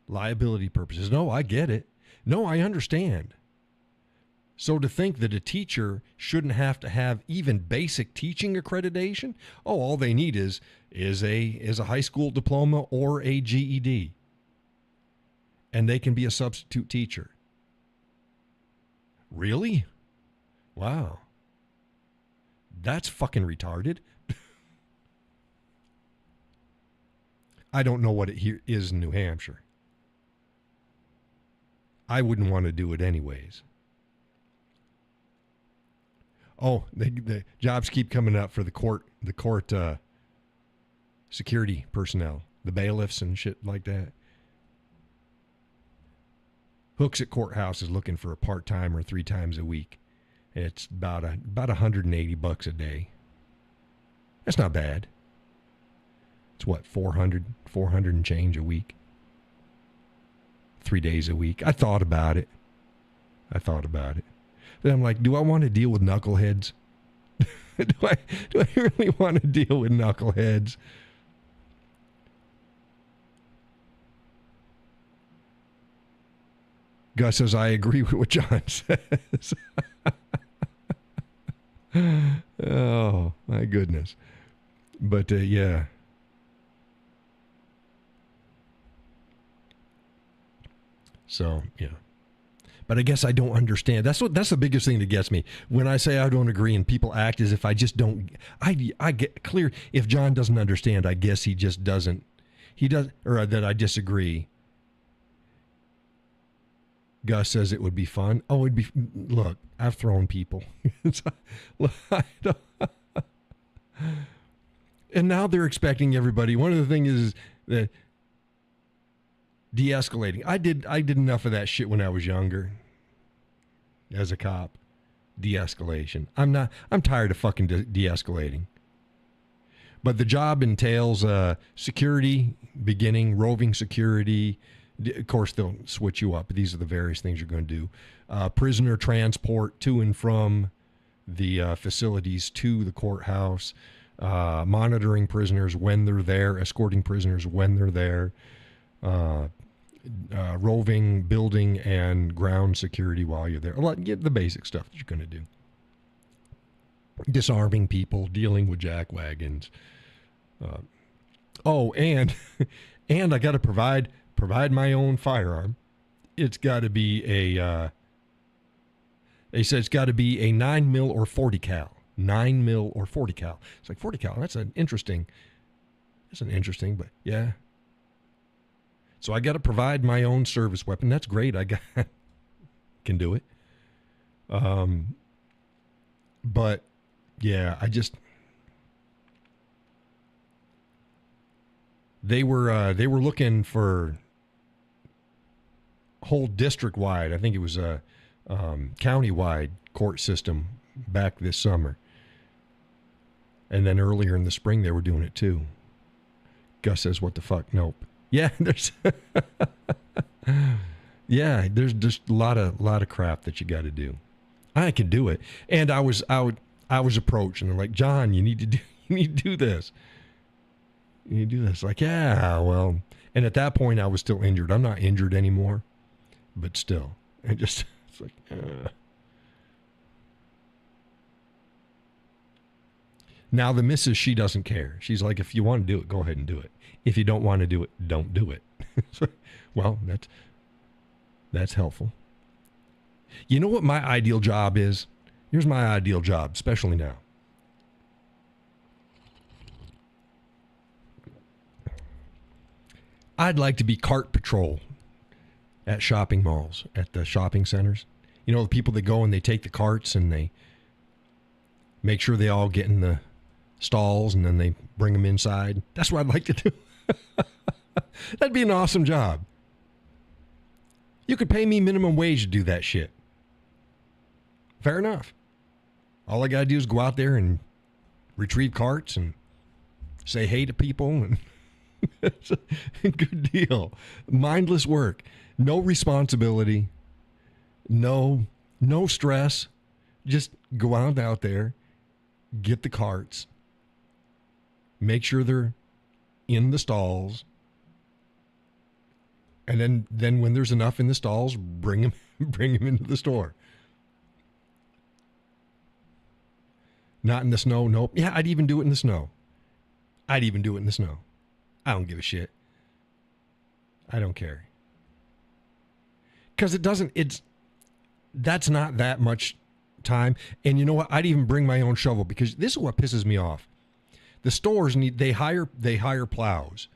Liability purposes. No, I get it. No, I understand. So to think that a teacher shouldn't have to have even basic teaching accreditation, oh, all they need is a high school diploma or a GED. And they can be a substitute teacher. Really? Wow. That's fucking retarded. I don't know what it here is in New Hampshire. I wouldn't want to do it anyways. Oh, the jobs keep coming up for the court security personnel, the bailiffs and shit like that. Hooks at Courthouse is looking for a part-time or 3 times a week. It's about $180 a day. That's not bad. It's what, 400 and change a week. 3 days a week. I thought about it. Then I'm like, do I want to deal with knuckleheads? do I really want to deal with knuckleheads? Gus says, I agree with what John says. Oh, my goodness. But, yeah. So, yeah. But I guess I don't understand. That's the biggest thing that gets me. When I say I don't agree and people act as if I just don't. I get clear. If John doesn't understand, I guess he just doesn't. He does, or that I disagree. Gus says it would be fun. Oh, it'd be. Look, I've thrown people. And now they're expecting everybody. One of the things is that de-escalating. I did enough of that shit when I was younger. As a cop, de-escalation. I'm tired of fucking de-escalating. But the job entails security, beginning, roving security. Of course, they'll switch you up. These are the various things you're going to do. Prisoner transport to and from the facilities to the courthouse. Monitoring prisoners when they're there. Escorting prisoners when they're there. Roving, building, and ground security while you're there. Get the basic stuff that you're going to do. Disarming people, dealing with jack wagons. And I got to provide my own firearm. It's got to be they said it's got to be a 9mm or 40 cal. 9mm or 40 cal. It's like 40 cal. That's an interesting, but yeah. So I got to provide my own service weapon. That's great. I can do it. But yeah, they were looking for whole district wide. I think it was a county wide court system back this summer. And then earlier in the spring, they were doing it too. Gus says, what the fuck? Nope. Yeah, there's just a lot of crap that you got to do. I can do it. And I was approached and they're like, John, you need to do this. You need to do this. Like, yeah, well, and at that point I was still injured. I'm not injured anymore, but still, it's like, Now the missus, she doesn't care. She's like, if you want to do it, go ahead and do it. If you don't want to do it, don't do it. Well, that's helpful. You know what my ideal job is? Here's my ideal job, especially now. I'd like to be cart patrol at shopping malls, at the shopping centers. You know, the people that go and they take the carts and they make sure they all get in the stalls and then they bring them inside. That's what I'd like to do. That'd be an awesome job. You could pay me minimum wage to do that shit. Fair enough. All I got to do is go out there and retrieve carts and say hey to people, and it's a good deal. Mindless work. No responsibility. No stress. Just go out there, get the carts, make sure they're in the stalls, and then when there's enough in the stalls, bring them into the store. Not in the snow, nope. Yeah, I'd even do it in the snow. I don't give a shit. I don't care. Because that's not that much time. And you know what? I'd even bring my own shovel, because this is what pisses me off. The stores they hire plows,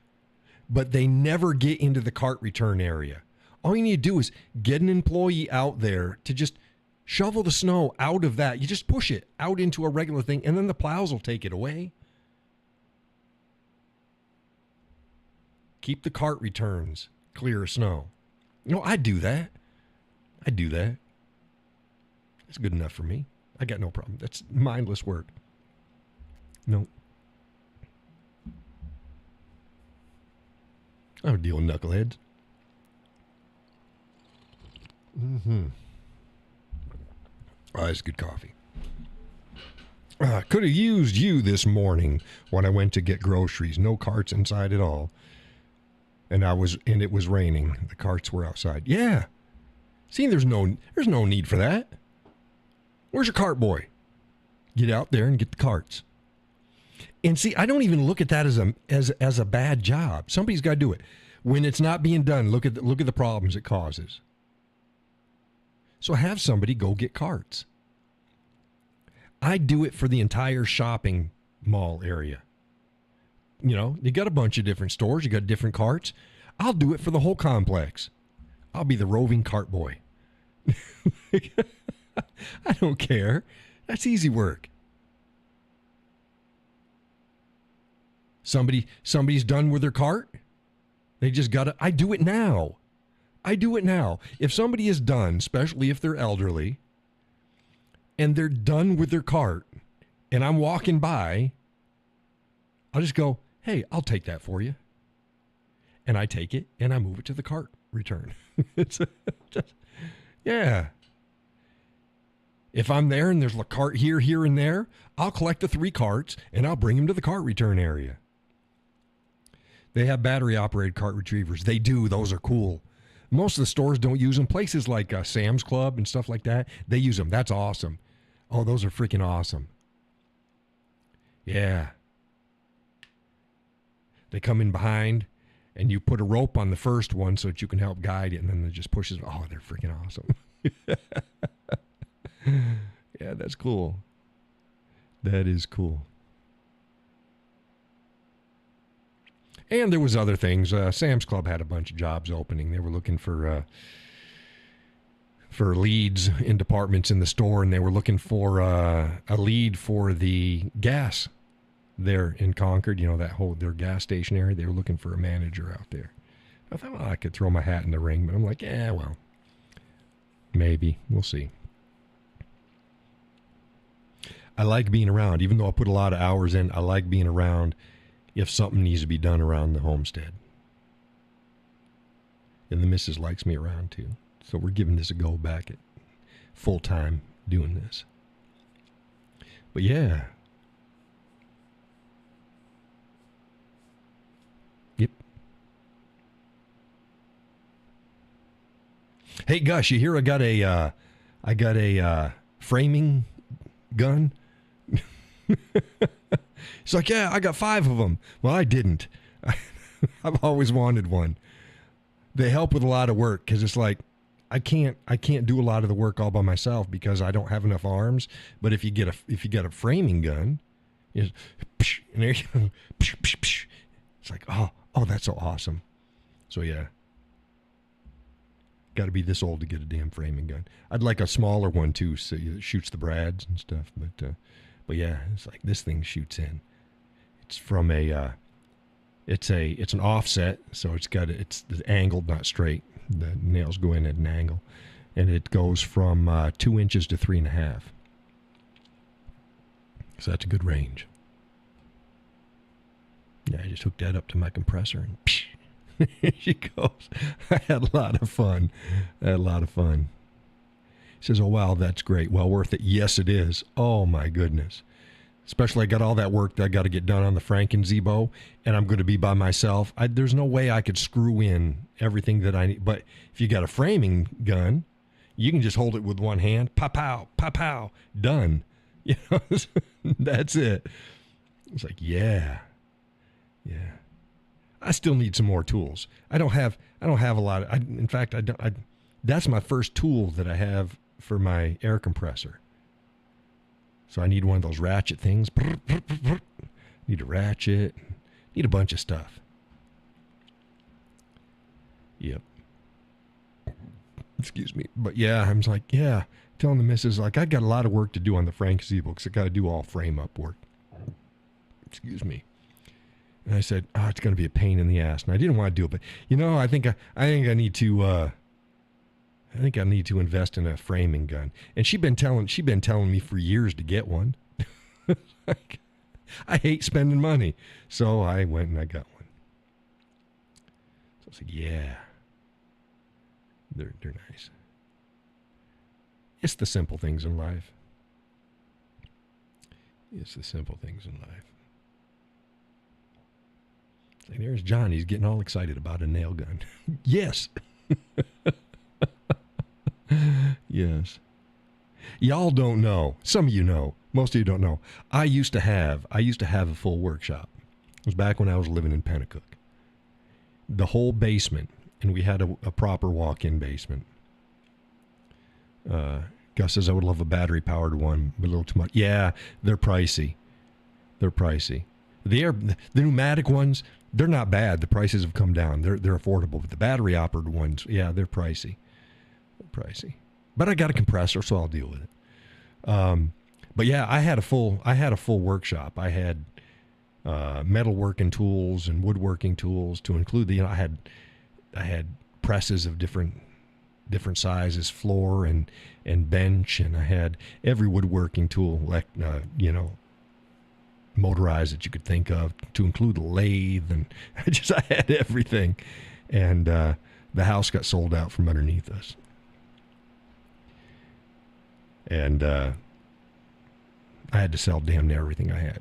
but they never get into the cart return area. All you need to do is get an employee out there to just shovel the snow out of that. You just push it out into a regular thing, and then the plows will take it away. Keep the cart returns clear of snow. No, I do that. That's good enough for me. I got no problem. That's mindless work. No. I don't deal with knuckleheads. Oh, that's good coffee. Could have used you this morning when I went to get groceries. No carts inside at all. And it was raining. The carts were outside. Yeah. See, there's no need for that. Where's your cart boy? Get out there and get the carts. And see, I don't even look at that as a bad job. Somebody's got to do it. When it's not being done, look at the problems it causes. So have somebody go get carts. I do it for the entire shopping mall area. You know, you got a bunch of different stores, you got different carts. I'll do it for the whole complex. I'll be the roving cart boy. I don't care. That's easy work. Somebody's done with their cart. They just got to, I do it now. If somebody is done, especially if they're elderly, and they're done with their cart, and I'm walking by, I'll just go, hey, I'll take that for you. And I take it, and I move it to the cart return. Yeah. If I'm there and there's a cart here, and there, I'll collect the 3 carts, and I'll bring them to the cart return area. They have battery-operated cart retrievers. They do. Those are cool. Most of the stores don't use them. Places like Sam's Club and stuff like that, they use them. That's awesome. Oh, those are freaking awesome. Yeah. They come in behind, and you put a rope on the first one so that you can help guide it, and then it just pushes. Oh, they're freaking awesome. Yeah, that's cool. That is cool. And there was other things. Sam's Club had a bunch of jobs opening. They were looking for leads in departments in the store, and they were looking for a lead for the gas there in Concord. You know, their gas station area. They were looking for a manager out there. I thought, well, I could throw my hat in the ring, but I'm like, yeah, well, maybe. We'll see. I like being around. Even though I put a lot of hours in, I like being around if something needs to be done around the homestead. And the missus likes me around too. So we're giving this a go back at full time doing this. But yeah. Yep. Hey Gus, you hear I got a framing gun? He's like, yeah, I got 5 of them. Well, I didn't. I've always wanted one. They help with a lot of work because it's like I can't do a lot of the work all by myself because I don't have enough arms. But if you get a framing gun, and there you go. It's like, oh, that's so awesome. So yeah, got to be this old to get a damn framing gun. I'd like a smaller one too, so it shoots the brads and stuff. But yeah, it's like this thing shoots in. It's from it's an offset, so it's angled, not straight. The nails go in at an angle, and it goes from 2 inches to 3.5. So that's a good range. Yeah, I just hooked that up to my compressor, and here she goes. I had a lot of fun. He says, "Oh wow, that's great. Well worth it." Yes, it is. Oh my goodness. Especially I got all that work that I got to get done on the Franken Zebo, and I'm going to be by myself. There's no way I could screw in everything that I need. But if you got a framing gun, you can just hold it with one hand. Pow, pow, pow, done. You know, that's it. It's like, yeah. I still need some more tools. I don't have a lot. In fact, that's my first tool that I have for my air compressor. So I need one of those ratchet things. Need a ratchet. Need a bunch of stuff. Yep. Excuse me. But yeah, I'm like, yeah. Telling the missus, like, I got a lot of work to do on the Frank Zebo because I got to do all frame up work. Excuse me. And I said, it's going to be a pain in the ass. And I didn't want to do it. But, I think I need to... I think I need to invest in a framing gun. And she's been telling me for years to get one. Like, I hate spending money. So I went and I got one. So I was like, yeah. They're nice. It's the simple things in life. Like, there's John. He's getting all excited about a nail gun. Yes. Yes. Y'all don't know. Some of you know. Most of you don't know. I used to have a full workshop. It was back when I was living in Pennacook. The whole basement, and we had a proper walk-in basement. Gus says I would love a battery-powered one, but a little too much. Yeah, they're pricey. The pneumatic ones, they're not bad. The prices have come down. They're affordable. But the battery-operated ones, yeah, they're pricey. But I got a compressor, so I'll deal with it. But yeah, I had a full workshop. I had metalworking tools and woodworking tools to include I had presses of different sizes, floor and bench, and I had every woodworking tool, motorized that you could think of, to include a lathe, and I had everything. And the house got sold out from underneath us. And I had to sell damn near everything I had.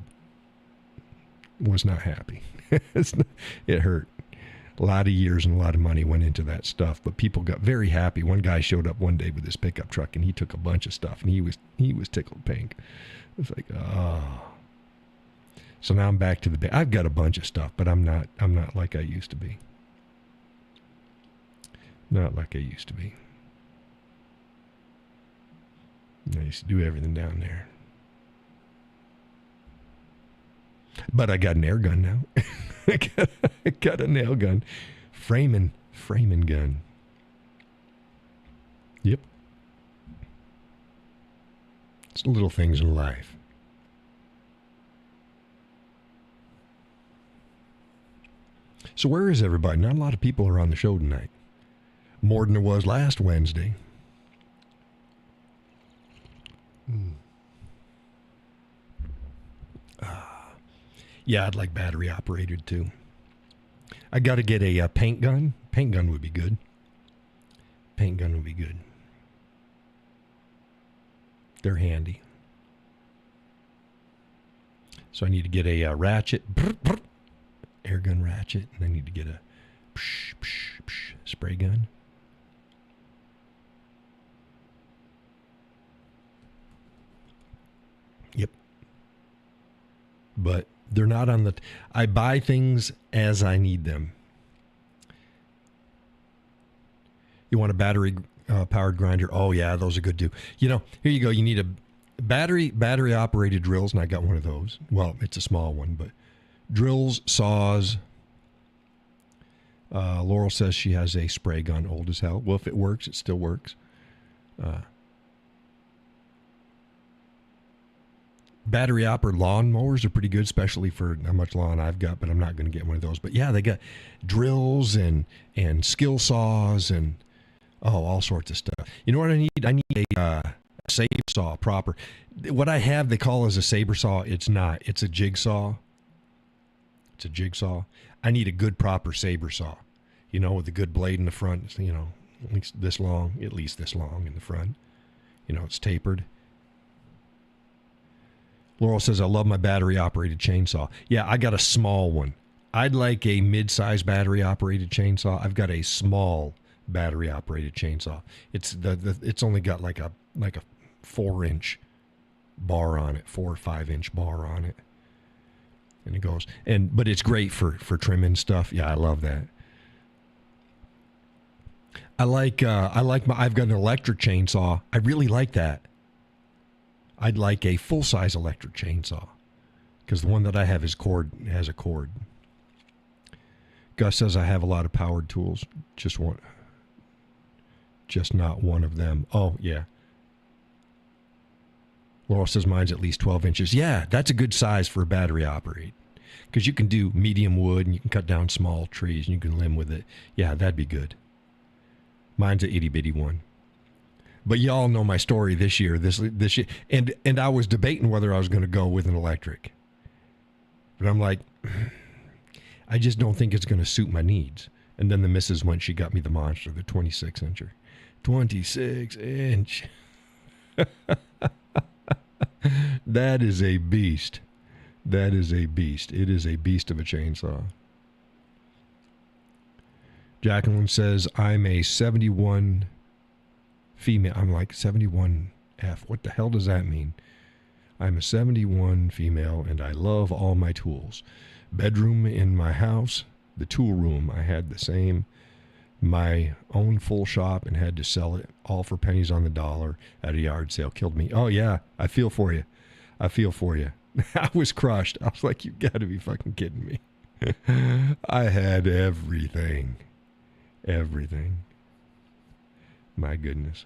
Was not happy. It hurt. A lot of years and a lot of money went into that stuff, but people got very happy. One guy showed up one day with his pickup truck, and he took a bunch of stuff, and he was tickled pink. It's like, oh. So now I'm back to I've got a bunch of stuff, but I'm not like I used to be. Not like I used to be. I used to do everything down there. But I got an air gun now. I got a nail gun. Framing gun. Yep. It's little things in life. So where is everybody? Not a lot of people are on the show tonight. More than there was last Wednesday. Yeah, I'd like battery operated too. I got to get a paint gun. Paint gun would be good. They're handy. So I need to get a ratchet, air gun ratchet, and I need to get a spray gun. Yep. But They're not on the. I buy things as I need them. You want a battery powered grinder? Oh yeah, those are good too. Here you go. You need a battery operated drills, and I got one of those. Well, it's a small one, but drills, saws. Laurel says she has a spray gun, old as hell. Well, if it works, it still works. Battery operated lawn mowers are pretty good, especially for how much lawn I've got, but I'm not going to get one of those. But yeah, they got drills and skill saws and all sorts of stuff. You know what I need? I need a saber saw proper. What I have they call as a saber saw. It's not. It's a jigsaw. It's a jigsaw. I need a good proper saber saw. With a good blade in the front. At least this long in the front. It's tapered. Laurel says, I love my battery-operated chainsaw. Yeah, I got a small one. I'd like a mid-size battery-operated chainsaw. I've got a small battery-operated chainsaw. It's only got like a 4-inch bar on it, 4 or 5-inch bar on it, and it goes. But it's great for trimming stuff. Yeah, I love that. I've got an electric chainsaw. I really like that. I'd like a full-size electric chainsaw because the one that I have has a cord. Gus says I have a lot of powered tools, just not one of them. Oh, yeah. Laurel says mine's at least 12 inches. Yeah, that's a good size for a battery operate because you can do medium wood and you can cut down small trees and you can limb with it. Yeah, that'd be good. Mine's an itty-bitty one. But y'all know my story this year, this year, and I was debating whether I was going to go with an electric. But I'm like, I just don't think it's going to suit my needs. And then the missus went, she got me the monster, the 26-incher. 26-inch. That is a beast. That is a beast. It is a beast of a chainsaw. Jacqueline says, I'm a 71 female. I'm like 71F. What the hell does that mean? I'm a 71 female and I love all my tools. Bedroom in my house, the tool room. I had the same, my own full shop and had to sell it all for pennies on the dollar at a yard sale. Killed me. Oh yeah, I feel for you. I was crushed. I was like, you got to be fucking kidding me. I had everything. Everything. My goodness.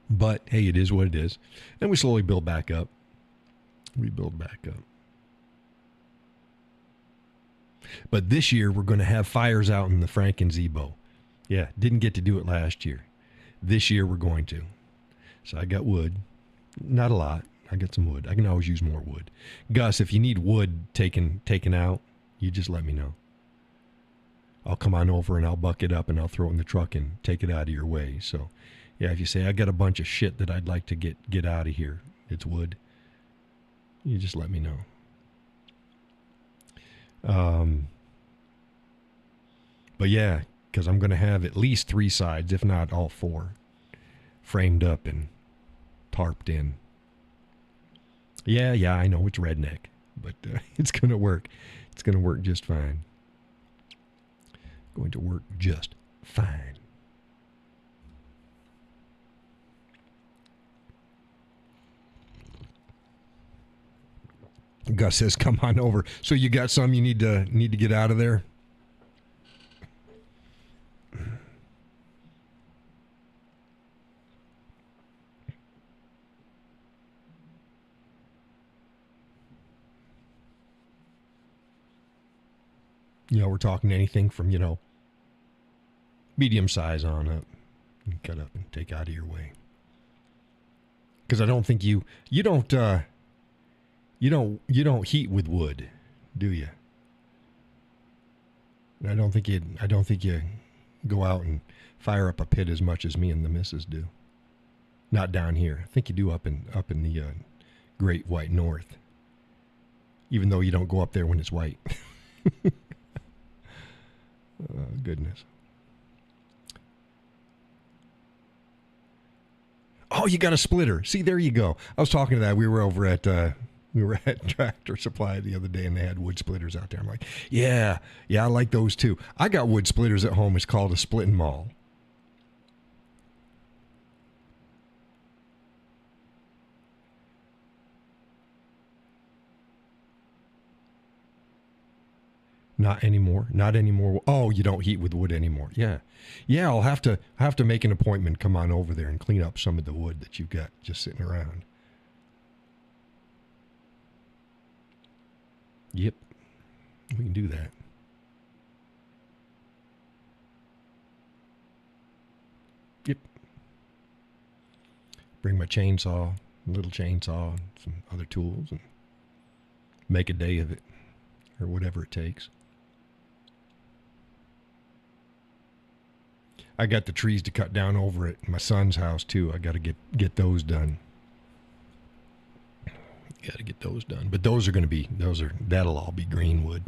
But, hey, it is what it is. And we slowly build back up. We build back up. But this year, we're going to have fires out in the Franken-Zebo. Yeah, didn't get to do it last year. This year, we're going to. So I got wood. Not a lot. I got some wood. I can always use more wood. Gus, if you need wood taken out, you just let me know. I'll come on over and I'll buck it up and I'll throw it in the truck and take it out of your way. So, yeah, if you say, I got a bunch of shit that I'd like to get out of here, it's wood, you just let me know. But yeah, because I'm going to have at least 3 sides, if not all 4, framed up and tarped in. Yeah, I know it's redneck, but it's going to work. It's going to work just fine. Going to work just fine. Gus says, "Come on over." So you got some you need to get out of there. We're talking anything from medium size on up, and cut up and take out of your way. Because I don't think you don't heat with wood, do you? I don't think you go out and fire up a pit as much as me and the missus do. Not down here. I think you do up in the Great White North. Even though you don't go up there when it's white. Oh, goodness. Oh, you got a splitter. See, there you go. I was talking to that. We were over at We were at Tractor Supply the other day, and they had wood splitters out there. I'm like, yeah, I like those too. I got wood splitters at home. It's called a split and maul. Not anymore. Not anymore. Oh, you don't heat with wood anymore. Yeah. I'll have to make an appointment. Come on over there and clean up some of the wood that you've got just sitting around. Yep. We can do that. Yep. Bring my chainsaw, little chainsaw, and some other tools, and make a day of it, or whatever it takes. I got the trees to cut down over at my son's house too. I got to get those done. Got to get those done. But that'll all be green wood.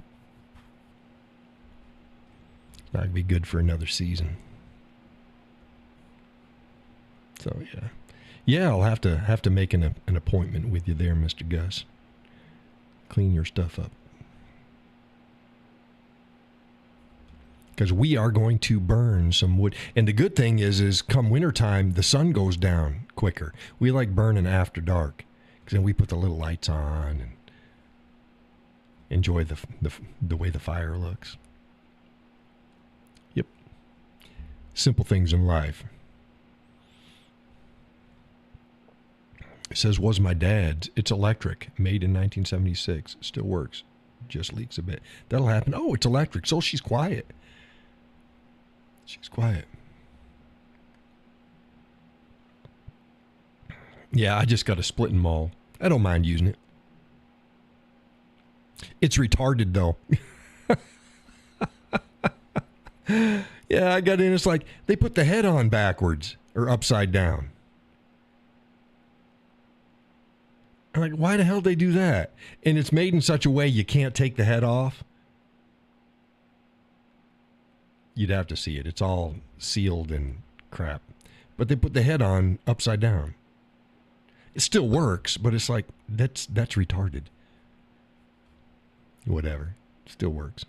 Not gonna be good for another season. So yeah, I'll have to make an appointment with you there, Mr. Gus. Clean your stuff up. Because we are going to burn some wood. And the good thing is come wintertime, the sun goes down quicker. We like burning after dark. Because then we put the little lights on and enjoy the way the fire looks. Yep. Simple things in life. It says, was my dad's. It's electric. Made in 1976. Still works. Just leaks a bit. That'll happen. Oh, it's electric. So she's quiet. She's quiet. Yeah, I just got a split and maul. I don't mind using it. It's retarded, though. Yeah, I got in. It's like they put the head on backwards or upside down. I'm like, why the hell did they do that? And it's made in such a way you can't take the head off. You'd have to see it. It's all sealed and crap. But they put the head on upside down. It still works, but it's like, that's retarded. Whatever. It still works.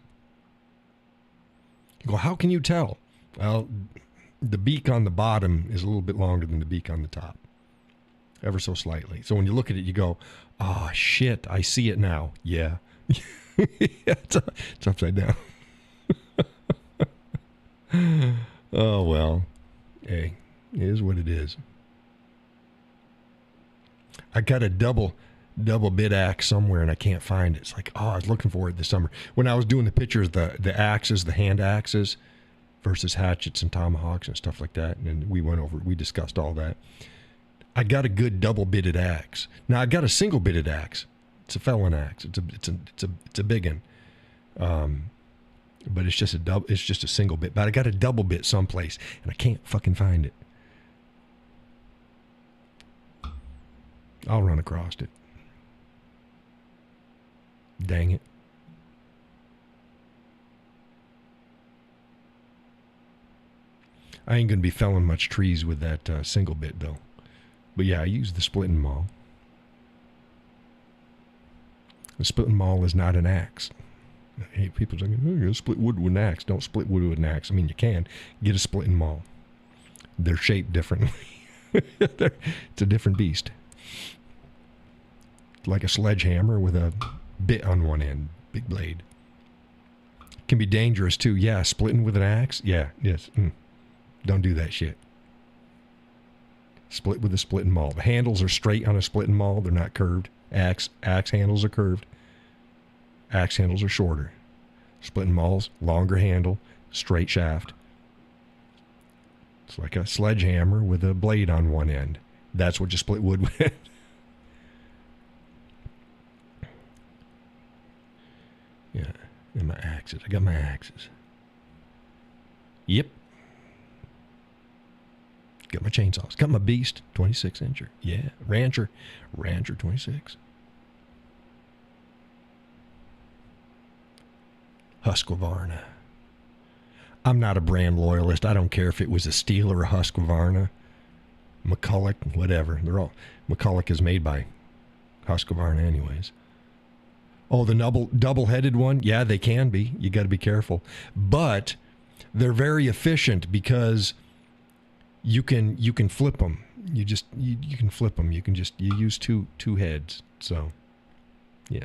You go, how can you tell? Well, the beak on the bottom is a little bit longer than the beak on the top. Ever so slightly. So when you look at it, you go, oh, shit, I see it now. Yeah. It's upside down. Oh, well. Hey, it is what it is. I got a double bit axe somewhere and I can't find it. It's like, oh, I was looking for it this summer. When I was doing the pictures, the axes, the hand axes versus hatchets and tomahawks and stuff like that. And we discussed all that. I got a good double-bitted axe. Now I got a single-bitted axe. It's a felon axe. It's a big one. But it's just a single bit. But I got a double bit someplace and I can't fucking find it. I'll run across it. Dang it. I ain't gonna be felling much trees with that single bit though. But yeah, I use the split and maul. The split and maul is not an axe. Hey, people saying, oh, you're gonna split wood with an axe. Don't split wood with an axe. I mean, you can. Get a split and maul. They're shaped differently. It's a different beast. Like a sledgehammer with a bit on one end. Big blade. Can be dangerous too. Yeah, splitting with an axe. Yeah, yes. Don't do that shit. Split with a split and maul. The handles are straight on a split and maul. They're not curved. Axe handles are curved. Axe handles are shorter. Split and mauls, longer handle, straight shaft. It's like a sledgehammer with a blade on one end. That's what you split wood with. Yeah, and my axes. I got my axes. Yep. Got my chainsaws. Got my beast, 26-incher. Yeah, Rancher 26. Husqvarna. I'm not a brand loyalist. I don't care if it was a Steel or a Husqvarna, McCulloch, whatever. They're all McCulloch is made by Husqvarna anyways. Oh, the double-headed one? Yeah, they can be. You got to be careful. But they're very efficient because you can flip them. You can flip them. You use two heads. So, yeah.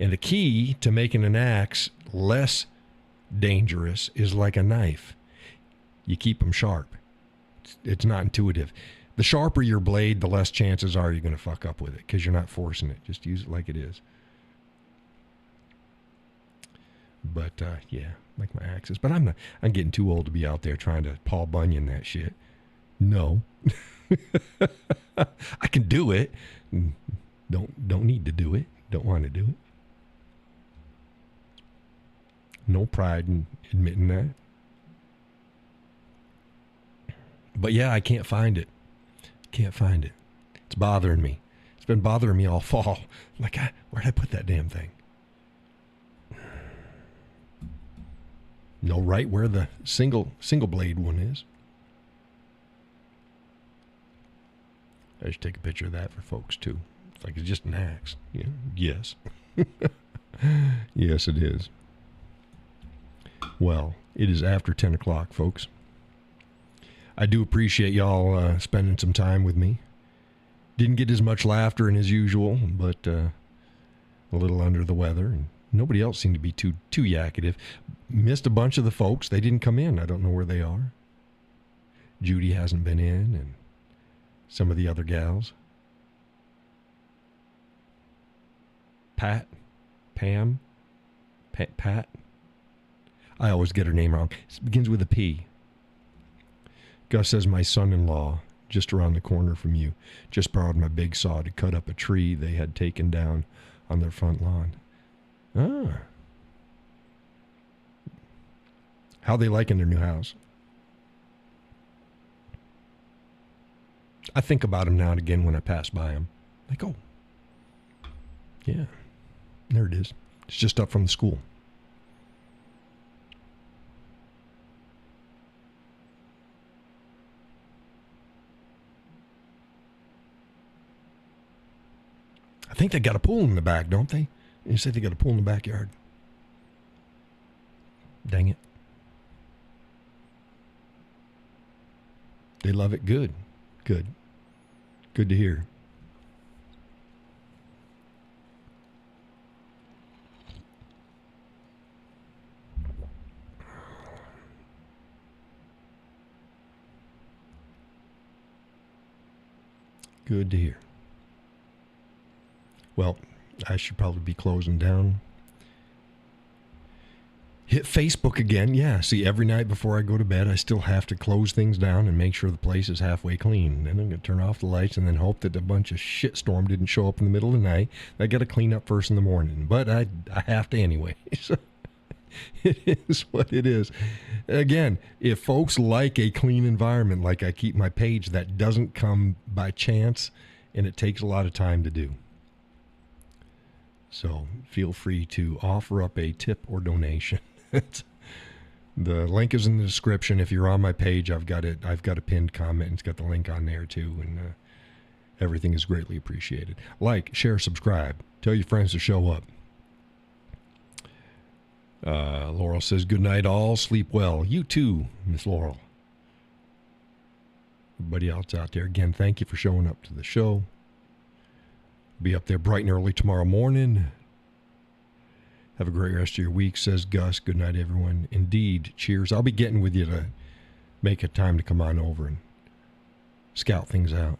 And the key to making an axe less dangerous is like a knife. You keep them sharp. It's not intuitive. The sharper your blade, the less chances are you're going to fuck up with it because you're not forcing it. Just use it like it is. But, yeah, like my axes. But I'm getting too old to be out there trying to Paul Bunyan that shit. No. I can do it. Don't need to do it. Don't want to do it. No pride in admitting that. But yeah, I can't find it. Can't find it. It's bothering me. It's been bothering me all fall. Like, where'd I put that damn thing? No, right where the single blade one is. I should take a picture of that for folks too. It's like it's just an axe. Yeah. Yes. Yes, it is. Well, it is after 10 o'clock, folks. I do appreciate y'all spending some time with me. Didn't get as much laughter as usual, but a little under the weather. And nobody else seemed to be too yakkative. Missed a bunch of the folks. They didn't come in. I don't know where they are. Judy hasn't been in, and some of the other gals. Pat? Pam? Pat? I always get her name wrong. It begins with a P. Gus says, my son-in-law, just around the corner from you, just borrowed my big saw to cut up a tree they had taken down on their front lawn. Ah. How they liking their new house? I think about them now and again when I pass by them. Like, oh, yeah, there it is. It's just up from the school. I think they got a pool in the back, don't they? You said they got a pool in the backyard. Dang it. They love it. Good. Good. Good to hear. Good to hear. Well, I should probably be closing down. Hit Facebook again. Yeah, see, every night before I go to bed, I still have to close things down and make sure the place is halfway clean. Then I'm going to turn off the lights and then hope that a bunch of shitstorm didn't show up in the middle of the night. I got to clean up first in the morning, but I have to anyway. So it is what it is. Again, if folks like a clean environment, like I keep my page, that doesn't come by chance, and it takes a lot of time to do. So feel free to offer up a tip or donation. The link is in the description. If you're on my page, I've got a pinned comment. It's got the link on there too, and everything is greatly appreciated. Like, share, subscribe. Tell your friends to show up. Laurel says, good night all. Sleep well. You too, Miss Laurel. Everybody else out there, again, thank you for showing up to the show. Be up there bright and early tomorrow morning. Have a great rest of your week, says Gus. Good night, everyone. Indeed. Cheers. I'll be getting with you to make a time to come on over and scout things out.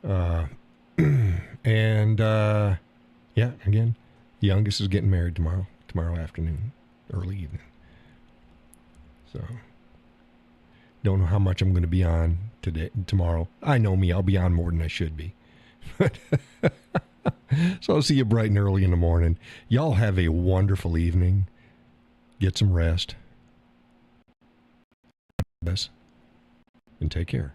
Yeah, again, the youngest is getting married tomorrow afternoon, early evening. So, don't know how much I'm going to be on tomorrow. I know me, I'll be on more than I should be. So I'll see you bright and early in the morning. Y'all have a wonderful evening. Get some rest. And take care.